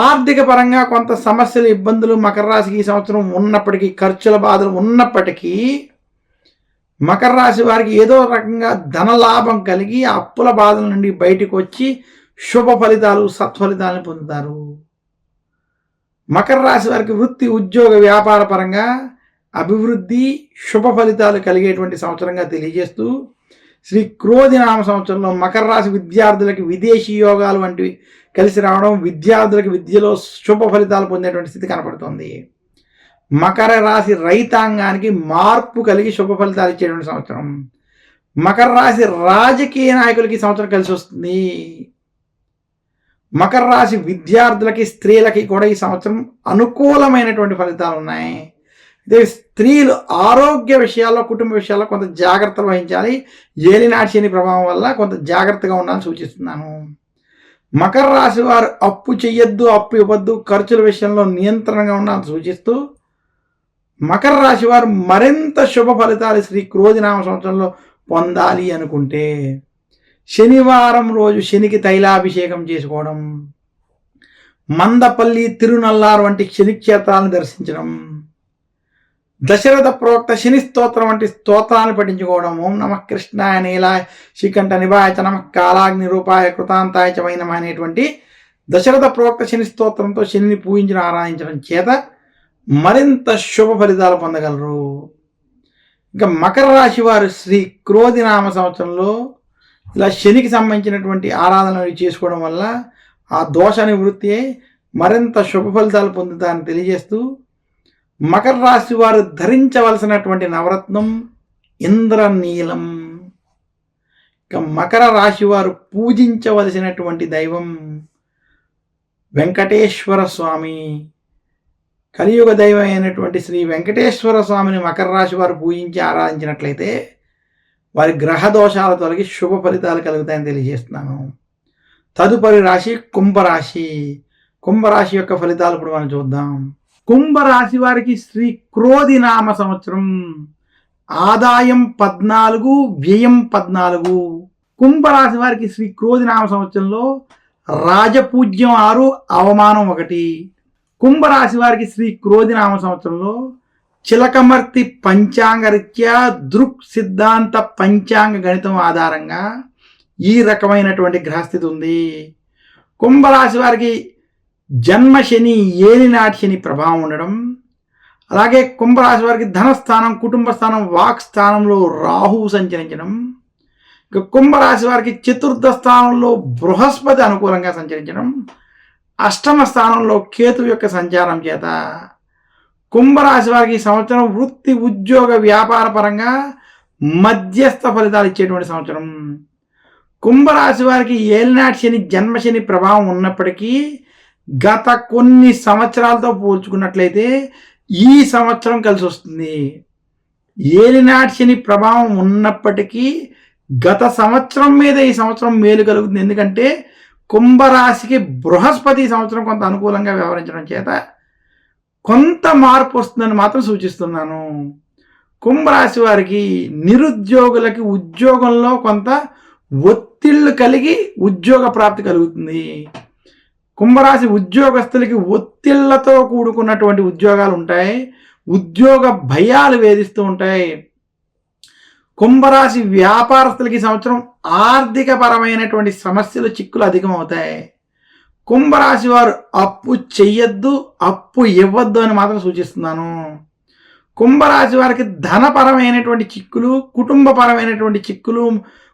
ఆర్థిక పరంగా కొంత సమస్యలు, ఇబ్బందులు మకర రాశికి ఈ సంవత్సరం ఉన్నప్పటికీ, ఖర్చుల బాధలు ఉన్నప్పటికీ మకర రాశి వారికి ఏదో రకంగా ధనలాభం కలిగి అప్పుల బాధల నుండి బయటకు వచ్చి శుభ ఫలితాలు, సత్ఫలితాలను పొందుతారు. మకర రాశి వారికి వృత్తి, ఉద్యోగ, వ్యాపార పరంగా అభివృద్ధి, శుభ ఫలితాలు కలిగేటువంటి సంవత్సరంగా తెలియజేస్తూ శ్రీ క్రోధి నామ సంవత్సరంలో మకర రాశి విద్యార్థులకి విదేశీ యోగాలు వంటివి కలిసి రావడం, విద్యార్థులకు విద్యలో శుభ ఫలితాలు పొందేటువంటి స్థితి కనపడుతుంది. మకర రాశి రైతాంగానికి మార్పు కలిగి శుభ ఫలితాలు ఇచ్చేటువంటి సంవత్సరం. మకర రాశి రాజకీయ నాయకులకి సంవత్సరం కలిసి వస్తుంది. మకర రాశి విద్యార్థులకి, స్త్రీలకి కూడా ఈ సంవత్సరం అనుకూలమైనటువంటి ఫలితాలు ఉన్నాయి. అయితే స్త్రీలు ఆరోగ్య విషయాల్లో, కుటుంబ విషయాల్లో కొంత జాగ్రత్తలు వహించాలి. ఏలినాటి శని ప్రభావం వల్ల కొంత జాగ్రత్తగా ఉండాలని సూచిస్తున్నాను. మకర రాశి వారు అప్పు చెయ్యొద్దు, అప్పు ఇవ్వద్దు, ఖర్చుల విషయంలో నియంత్రణగా ఉండాలని సూచిస్తూ మకర రాశి వారు మరింత శుభ ఫలితాలు శ్రీ క్రోధి నామ సంవత్సరంలో పొందాలి అనుకుంటే శనివారం రోజు శనికి తైలాభిషేకం చేసుకోవడం, మందపల్లి, తిరునల్లారు వంటి శని క్షేత్రాలను దర్శించడం, దశరథ ప్రోక్త శని స్తోత్రం వంటి స్తోత్రాలను పఠించుకోవడం, ఓం నమః కృష్ణాయ నీలాయ శ్రీకంఠ నిభాయ నమః కాలాగ్ని రూపాయ కృతాంతాయ చ వై నమః అనేటువంటి దశరథ ప్రోక్త శని స్తోత్రంతో శనిని పూజించడం, ఆరాధించడం చేత మరింత శుభ ఫలితాలు పొందగలరు. ఇంకా మకర రాశి వారు శ్రీ క్రోధి నామ సంవత్సరంలో ఇలా శనికి సంబంధించినటువంటి ఆరాధనలు చేసుకోవడం వల్ల ఆ దోష నివృత్తి మరింత శుభ ఫలితాలు పొందుతారని తెలియజేస్తూ మకర రాశి వారు ధరించవలసినటువంటి నవరత్నం ఇంద్రనీలం. ఇక మకర రాశి వారు పూజించవలసినటువంటి దైవం వెంకటేశ్వర స్వామి. కలియుగ దైవం అయినటువంటి శ్రీ వెంకటేశ్వర స్వామిని మకర రాశి వారు పూజించి ఆరాధించినట్లయితే వారి గ్రహ దోషాలు తొలగి శుభ ఫలితాలు కలుగుతాయని తెలియజేస్తున్నాను. తదుపరి రాశి కుంభరాశి. కుంభరాశి యొక్క ఫలితాలు ఇప్పుడు మనం చూద్దాం. కుంభరాశి వారికి శ్రీ క్రోధి నామ సంవత్సరం. ఆదాయం 14, వ్యయం 14. కుంభరాశి వారికి శ్రీ క్రోధి నామ సంవత్సరంలో రాజపూజ్యం 6, అవమానం 1. కుంభరాశి వారికి శ్రీ క్రోధి నామ సంవత్సరంలో చిలకమర్తి పంచాంగరీత్యా దృక్ సిద్ధాంత పంచాంగ గణితం ఆధారంగా ఈ రకమైనటువంటి గ్రహస్థితి ఉంది. కుంభరాశి వారికి జన్మ శని, ఏలినాటి శని ప్రభావం ఉండడం, అలాగే కుంభరాశి వారికి ధనస్థానం, కుటుంబ స్థానం, వాక్ స్థానంలో రాహువు సంచరించడం, ఇక కుంభరాశి వారికి చతుర్థ స్థానంలో బృహస్పతి అనుకూలంగా సంచరించడం, అష్టమ స్థానంలో కేతు యొక్క సంచారం చేత కుంభరాశి వారికి సంవత్సరం వృత్తి, ఉద్యోగ, వ్యాపార పరంగా మధ్యస్థ ఫలితాలు ఇచ్చేటువంటి సంవత్సరం. కుంభరాశి వారికి ఏలినాటి శని, జన్మశని ప్రభావం ఉన్నప్పటికీ గత కొన్ని సంవత్సరాలతో పోల్చుకున్నట్లయితే ఈ సంవత్సరం కలిసి వస్తుంది. ఏలినాటి శని ప్రభావం ఉన్నప్పటికీ గత సంవత్సరం మీద ఈ సంవత్సరం మేలు కలుగుతుంది. ఎందుకంటే కుంభరాశికి బృహస్పతి ఈ సంవత్సరం కొంత అనుకూలంగా వ్యవహరించడం చేత కొంత మార్పు వస్తుందని మాత్రం సూచిస్తున్నాను. కుంభరాశి వారికి నిరుద్యోగులకి ఉద్యోగంలో కొంత ఒత్తిళ్లు కలిగి ఉద్యోగ ప్రాప్తి కలుగుతుంది. కుంభరాశి ఉద్యోగస్తులకి ఒత్తిళ్లతో కూడుకున్నటువంటి ఉద్యోగాలు ఉంటాయి. ఉద్యోగ భయాలు వేధిస్తూ ఉంటాయి. కుంభరాశి వ్యాపారస్తులకి సంవత్సరం ఆర్థిక పరమైనటువంటి సమస్యలు చిక్కులు అధికమవుతాయి. కుంభరాశి వారు అప్పు చెయ్యొద్దు, అప్పు ఇవ్వద్దు అని మాత్రం సూచిస్తున్నాను. కుంభరాశి వారికి ధనపరమైనటువంటి చిక్కులు, కుటుంబపరమైనటువంటి చిక్కులు,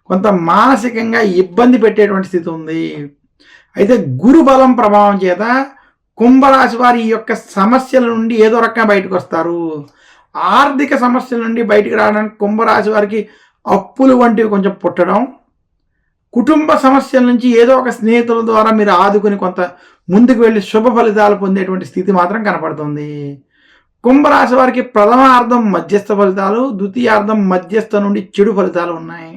కొంత మానసికంగా ఇబ్బంది పెట్టేటువంటి స్థితి ఉంది. అయితే గురు బలం ప్రభావం చేత కుంభరాశి వారి ఈ యొక్క సమస్యల నుండి ఏదో రకంగా బయటకు వస్తారు. ఆర్థిక సమస్యల నుండి బయటకు రావడానికి కుంభరాశి వారికి అప్పులు వంటివి కొంచెం పుట్టడం, కుటుంబ సమస్యల నుంచి ఏదో ఒక స్నేహితుల ద్వారా మీరు ఆదుకుని కొంత ముందుకు వెళ్ళి శుభ ఫలితాలు పొందేటువంటి స్థితి మాత్రం కనపడుతుంది. కుంభరాశి వారికి ప్రథమార్థం మధ్యస్థ ఫలితాలు, ద్వితీయార్థం మధ్యస్థ నుండి చెడు ఫలితాలు ఉన్నాయి.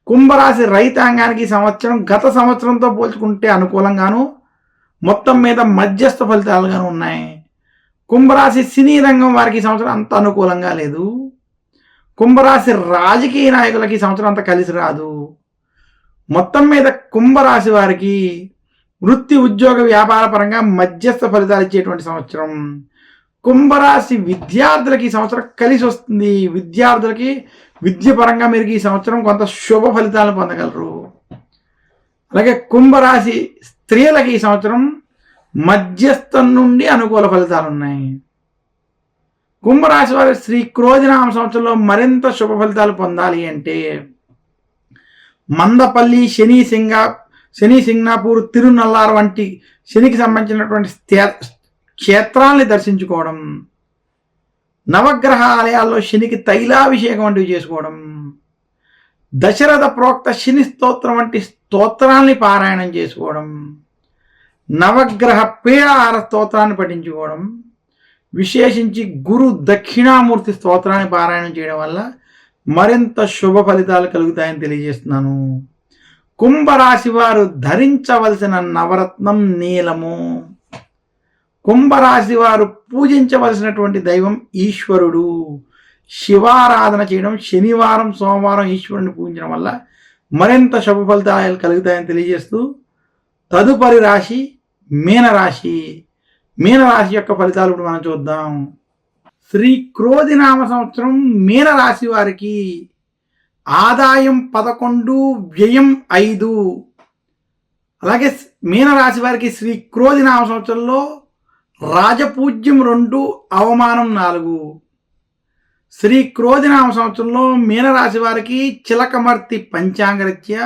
కుంభరాశి రైతాంగానికి సంవత్సరం గత సంవత్సరంతో పోల్చుకుంటే అనుకూలంగాను, మొత్తం మీద మధ్యస్థ ఫలితాలుగాను ఉన్నాయి. కుంభరాశి సినీ రంగం వారికి సంవత్సరం అంత అనుకూలంగా లేదు. కుంభరాశి రాజకీయ నాయకులకి సంవత్సరం అంత కలిసి రాదు. మొత్తం మీద కుంభరాశి వారికి వృత్తి ఉద్యోగ వ్యాపార పరంగా మధ్యస్థ ఫలితాలు ఇచ్చేటువంటి సంవత్సరం. కుంభరాశి విద్యార్థులకి ఈ సంవత్సరం కలిసి వస్తుంది. విద్యార్థులకి విద్య పరంగా మీరు ఈ సంవత్సరం కొంత శుభ ఫలితాలను పొందగలరు. అలాగే కుంభరాశి స్త్రీలకి ఈ సంవత్సరం మధ్యస్థం నుండి అనుకూల ఫలితాలు ఉన్నాయి. కుంభరాశి వారి శ్రీ క్రోధినామ సంవత్సరంలో మరింత శుభ ఫలితాలు పొందాలి అంటే మందపల్లి, శని సింగనాపూర్, తిరునల్లార్ వంటి శనికి సంబంధించినటువంటి క్షేత్రాల్ని దర్శించుకోవడం, నవగ్రహ ఆలయాల్లో శనికి తైలాభిషేకం వంటివి చేసుకోవడం, దశరథ ప్రోక్త శని స్తోత్రం వంటి స్తోత్రాల్ని పారాయణం చేసుకోవడం, నవగ్రహ పీడాహార స్తోత్రాన్ని పఠించుకోవడం, విశేషించి గురు దక్షిణామూర్తి స్తోత్రాన్ని పారాయణం చేయడం వల్ల మరింత శుభ ఫలితాలు కలుగుతాయని తెలియజేస్తున్నాను. కుంభరాశి వారు ధరించవలసిన నవరత్నం నీలము. కుంభరాశి వారు పూజించవలసినటువంటి దైవం ఈశ్వరుడు. శివారాధన చేయడం, శనివారం సోమవారం ఈశ్వరుని పూజించడం వల్ల మరింత శుభ ఫలితాలు కలుగుతాయని తెలియజేస్తూ తదుపరి రాశి మీనరాశి. మీనరాశి యొక్క ఫలితాలు ఇప్పుడు మనం చూద్దాం. శ్రీ క్రోధినామ సంవత్సరం మీనరాశి వారికి ఆదాయం 11, వ్యయం 5. అలాగే మీనరాశి వారికి శ్రీ క్రోధినామ సంవత్సరంలో రాజపూజ్యం 2, అవమానం 4. శ్రీ క్రోధినామ సంవత్సరంలో మీనరాశి వారికి చిలకమర్తి పంచాంగరీత్యా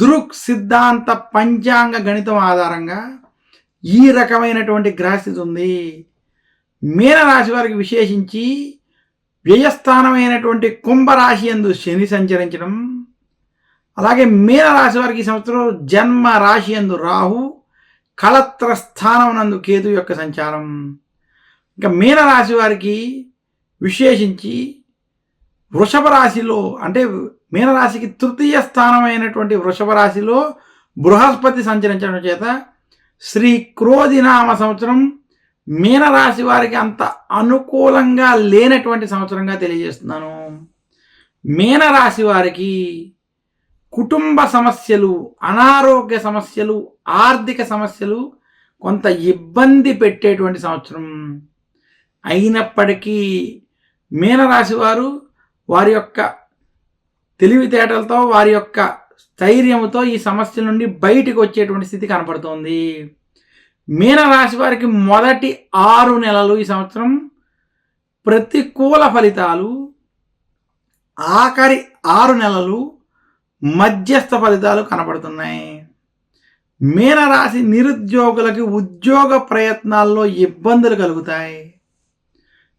దృక్ సిద్ధాంత పంచాంగ గణితం ఆధారంగా ఈ రకమైనటువంటి గ్రహస్థితి ఉంది. మీనరాశి వారికి విశేషించి వ్యయస్థానమైనటువంటి కుంభరాశి యందు శని సంచరించడం, అలాగే మీనరాశి వారికి ఈ సంవత్సరం జన్మ రాశి యందు రాహు, కళత్ర స్థానం నందు కేతు యొక్క సంచారం. ఇంకా మీనరాశి వారికి విశేషించి వృషభ రాశిలో, అంటే మీనరాశికి తృతీయ స్థానమైనటువంటి వృషభ రాశిలో బృహస్పతి సంచరించడం చేత శ్రీ క్రోధినామ సంవత్సరం మీనరాశి వారికి అంత అనుకూలంగా లేనటువంటి సంవత్సరంగా తెలియజేస్తున్నాను. మీనరాశి వారికి కుటుంబ సమస్యలు, అనారోగ్య సమస్యలు, ఆర్థిక సమస్యలు కొంత ఇబ్బంది పెట్టేటువంటి సంవత్సరం. అయినప్పటికీ మీనరాశి వారు వారి యొక్క తెలివితేటలతో, వారి యొక్క స్థైర్యంతో ఈ సమస్యల నుండి బయటకు వచ్చేటువంటి స్థితి కనపడుతోంది. మీనరాశి వారికి మొదటి 6 నెలలు ఈ సంవత్సరం ప్రతికూల ఫలితాలు, ఆఖరి 6 నెలలు మధ్యస్థ ఫలితాలు కనపడుతున్నాయి. మీనరాశి నిరుద్యోగులకి ఉద్యోగ ప్రయత్నాల్లో ఇబ్బందులు కలుగుతాయి.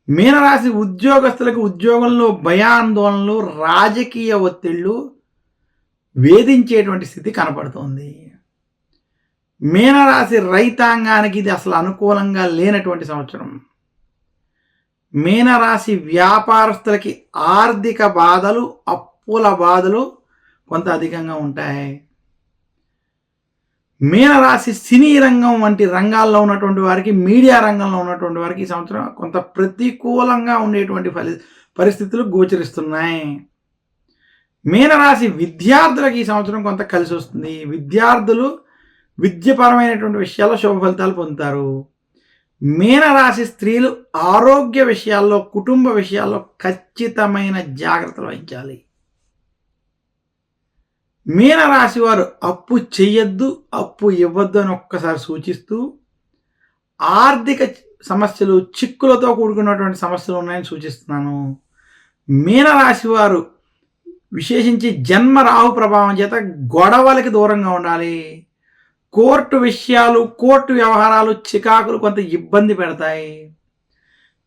మీనరాశి ఉద్యోగస్తులకు ఉద్యోగంలో భయాందోళనలు, రాజకీయ ఒత్తిళ్లు వేధించేటువంటి స్థితి కనపడుతోంది. మీనరాశి రైతాంగానికి ఇది అసలు అనుకూలంగా లేనటువంటి సంవత్సరం. మీనరాశి వ్యాపారస్తులకి ఆర్థిక బాధలు, అప్పుల బాధలు కొంత అధికంగా ఉంటాయి. మీనరాశి సినీ రంగం వంటి రంగాల్లో ఉన్నటువంటి వారికి, మీడియా రంగంలో ఉన్నటువంటి వారికి ఈ సంవత్సరం కొంత ప్రతికూలంగా ఉండేటువంటి పరిస్థితులు గోచరిస్తున్నాయి. మీనరాశి విద్యార్థులకు ఈ సంవత్సరం కొంత కలిసి వస్తుంది. విద్యార్థులు విద్యపరమైనటువంటి విషయాల్లో శుభ ఫలితాలు పొందుతారు. మీనరాశి స్త్రీలు ఆరోగ్య విషయాల్లో, కుటుంబ విషయాల్లో ఖచ్చితమైన జాగ్రత్తలు వహించాలి. మీనరాశి వారు అప్పు చెయ్యొద్దు, అప్పు ఇవ్వద్దు అని ఒక్కసారి సూచిస్తూ, ఆర్థిక సమస్యలు, చిక్కులతో కూడుకున్నటువంటి సమస్యలు ఉన్నాయని సూచిస్తున్నాను. మీనరాశి వారు విశేషించి జన్మ రాహు ప్రభావం చేత గొడవలకి దూరంగా ఉండాలి. కోర్టు విషయాలు, కోర్టు వ్యవహారాలు, చికాకులు కొంత ఇబ్బంది పెడతాయి.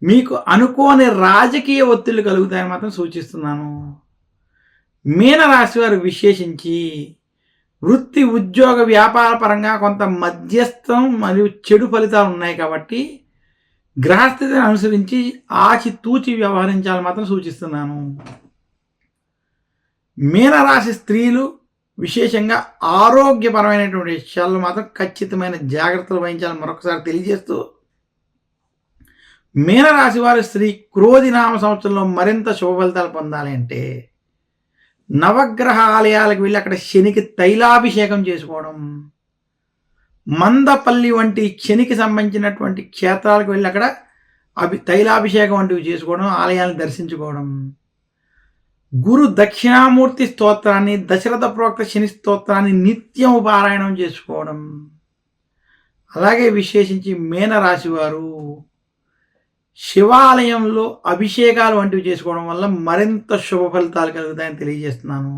మీకు అనుకోని రాజకీయ ఒత్తిళ్లు కలుగుతాయని మాత్రం సూచిస్తున్నాను. మీనరాశి వారు విశేషించి వృత్తి, ఉద్యోగ, వ్యాపార పరంగా కొంత మధ్యస్థం మరియు చెడు ఫలితాలు ఉన్నాయి కాబట్టి గ్రహస్థితిని అనుసరించి ఆచితూచి వ్యవహరించాలని మాత్రం సూచిస్తున్నాను. మీనరాశి స్త్రీలు విశేషంగా ఆరోగ్యపరమైనటువంటి విషయాల్లో మాత్రం ఖచ్చితమైన జాగ్రత్తలు వహించాలని మరొకసారి తెలియజేస్తూ, మీనరాశి వారు శ్రీ క్రోధి నామ సంవత్సరంలో మరింత శుభ ఫలితాలు పొందాలి అంటే నవగ్రహ ఆలయాలకు వెళ్ళి అక్కడ శనికి తైలాభిషేకం చేసుకోవడం, మందపల్లి వంటి శనికి సంబంధించినటువంటి క్షేత్రాలకు వెళ్ళి అక్కడ తైలాభిషేకం వంటివి చేసుకోవడం, ఆలయాలను దర్శించుకోవడం, గురు దక్షిణామూర్తి స్తోత్రాన్ని, దశరథ ప్రోక్త శని స్తోత్రాన్ని నిత్యం పారాయణం చేసుకోవడం, అలాగే విశేషించి మీనరాశి వారు శివాలయంలో అభిషేకాలు వంటివి చేసుకోవడం వల్ల మరింత శుభ ఫలితాలు కలుగుతాయని తెలియజేస్తున్నాను.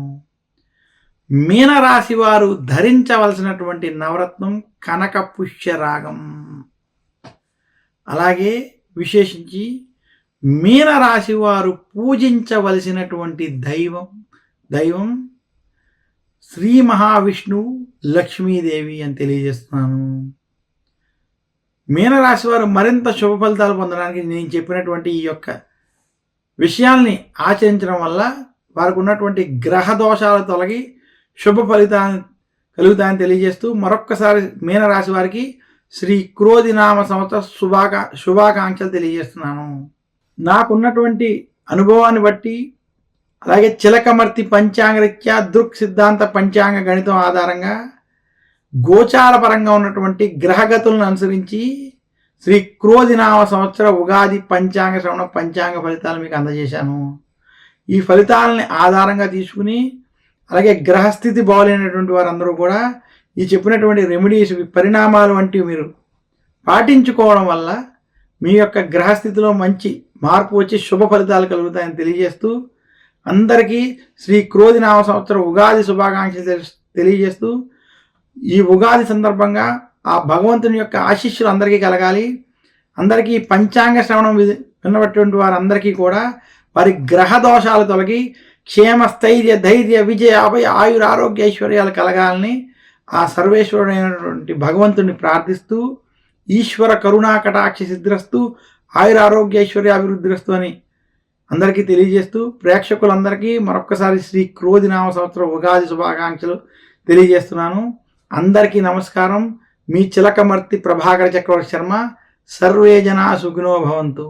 మీనరాశి వారు ధరించవలసినటువంటి నవరత్నం కనక పుష్యరాగం. అలాగే విశేషించి మీనరాశి వారు పూజించవలసినటువంటి దైవం శ్రీ మహావిష్ణువు, లక్ష్మీదేవి అని తెలియజేస్తున్నాను. మీనరాశి వారు మరింత శుభ ఫలితాలు పొందడానికి నేను చెప్పినటువంటి ఈ యొక్క విషయాల్ని ఆచరించడం వల్ల వారికి ఉన్నటువంటి గ్రహ దోషాలు తొలగి శుభ ఫలితాలు కలుగుతాయని తెలియజేస్తూ మరొక్కసారి మీనరాశి వారికి శ్రీ క్రోధి నామ సంవత్సర శుభాకాంక్షలు తెలియజేస్తున్నాను. నాకున్నటువంటి అనుభవాన్ని బట్టి, అలాగే చిలకమర్తి పంచాంగరీత్యా దృక్ సిద్ధాంత పంచాంగ గణితం ఆధారంగా గోచార పరంగా ఉన్నటువంటి గ్రహగతులను అనుసరించి శ్రీ క్రోధి నామ సంవత్సర ఉగాది పంచాంగ శ్రవణ పంచాంగ ఫలితాలు మీకు అందజేశాను. ఈ ఫలితాలని ఆధారంగా తీసుకుని, అలాగే గ్రహస్థితి బాగోలేనటువంటి వారందరూ కూడా ఈ చెప్పినటువంటి రెమెడీస్, పరిణామాలు వంటివి మీరు పాటించుకోవడం వల్ల మీ యొక్క గ్రహస్థితిలో మంచి మార్పు వచ్చి శుభ ఫలితాలు కలుగుతాయని తెలియజేస్తూ, అందరికీ శ్రీ క్రోధి నామ సంవత్సర ఉగాది శుభాకాంక్షలు తెలియజేస్తూ, ఈ ఉగాది సందర్భంగా ఆ భగవంతుని యొక్క ఆశీస్సులు అందరికీ కలగాలి. అందరికీ పంచాంగ శ్రవణం విన్నటువంటి వారందరికీ కూడా వారి గ్రహ దోషాలు తొలగి క్షేమ, స్థైర్య, ధైర్య, విజయ, అభయ, ఆయుర, ఆరోగ్య, ఐశ్వర్యాలు కలగాలని ఆ సర్వేశ్వరుడైనటువంటి భగవంతుని ప్రార్థిస్తూ, ఈశ్వర కరుణా కటాక్ష సిద్ధిరస్తూ, ఆయుర, ఆరోగ్య, ఐశ్వర్య అభివృద్ధిరస్తూ అని అందరికీ తెలియజేస్తూ, ప్రేక్షకులందరికీ మరొక్కసారి శ్రీ క్రోధి నామ సంవత్సర ఉగాది శుభాకాంక్షలు తెలియజేస్తున్నాను. అందరికీ నమస్కారం. మీ చిలకమర్తి ప్రభాకర చక్రవర్తి శర్మ. సర్వే జనా సుఖినో భవంతు.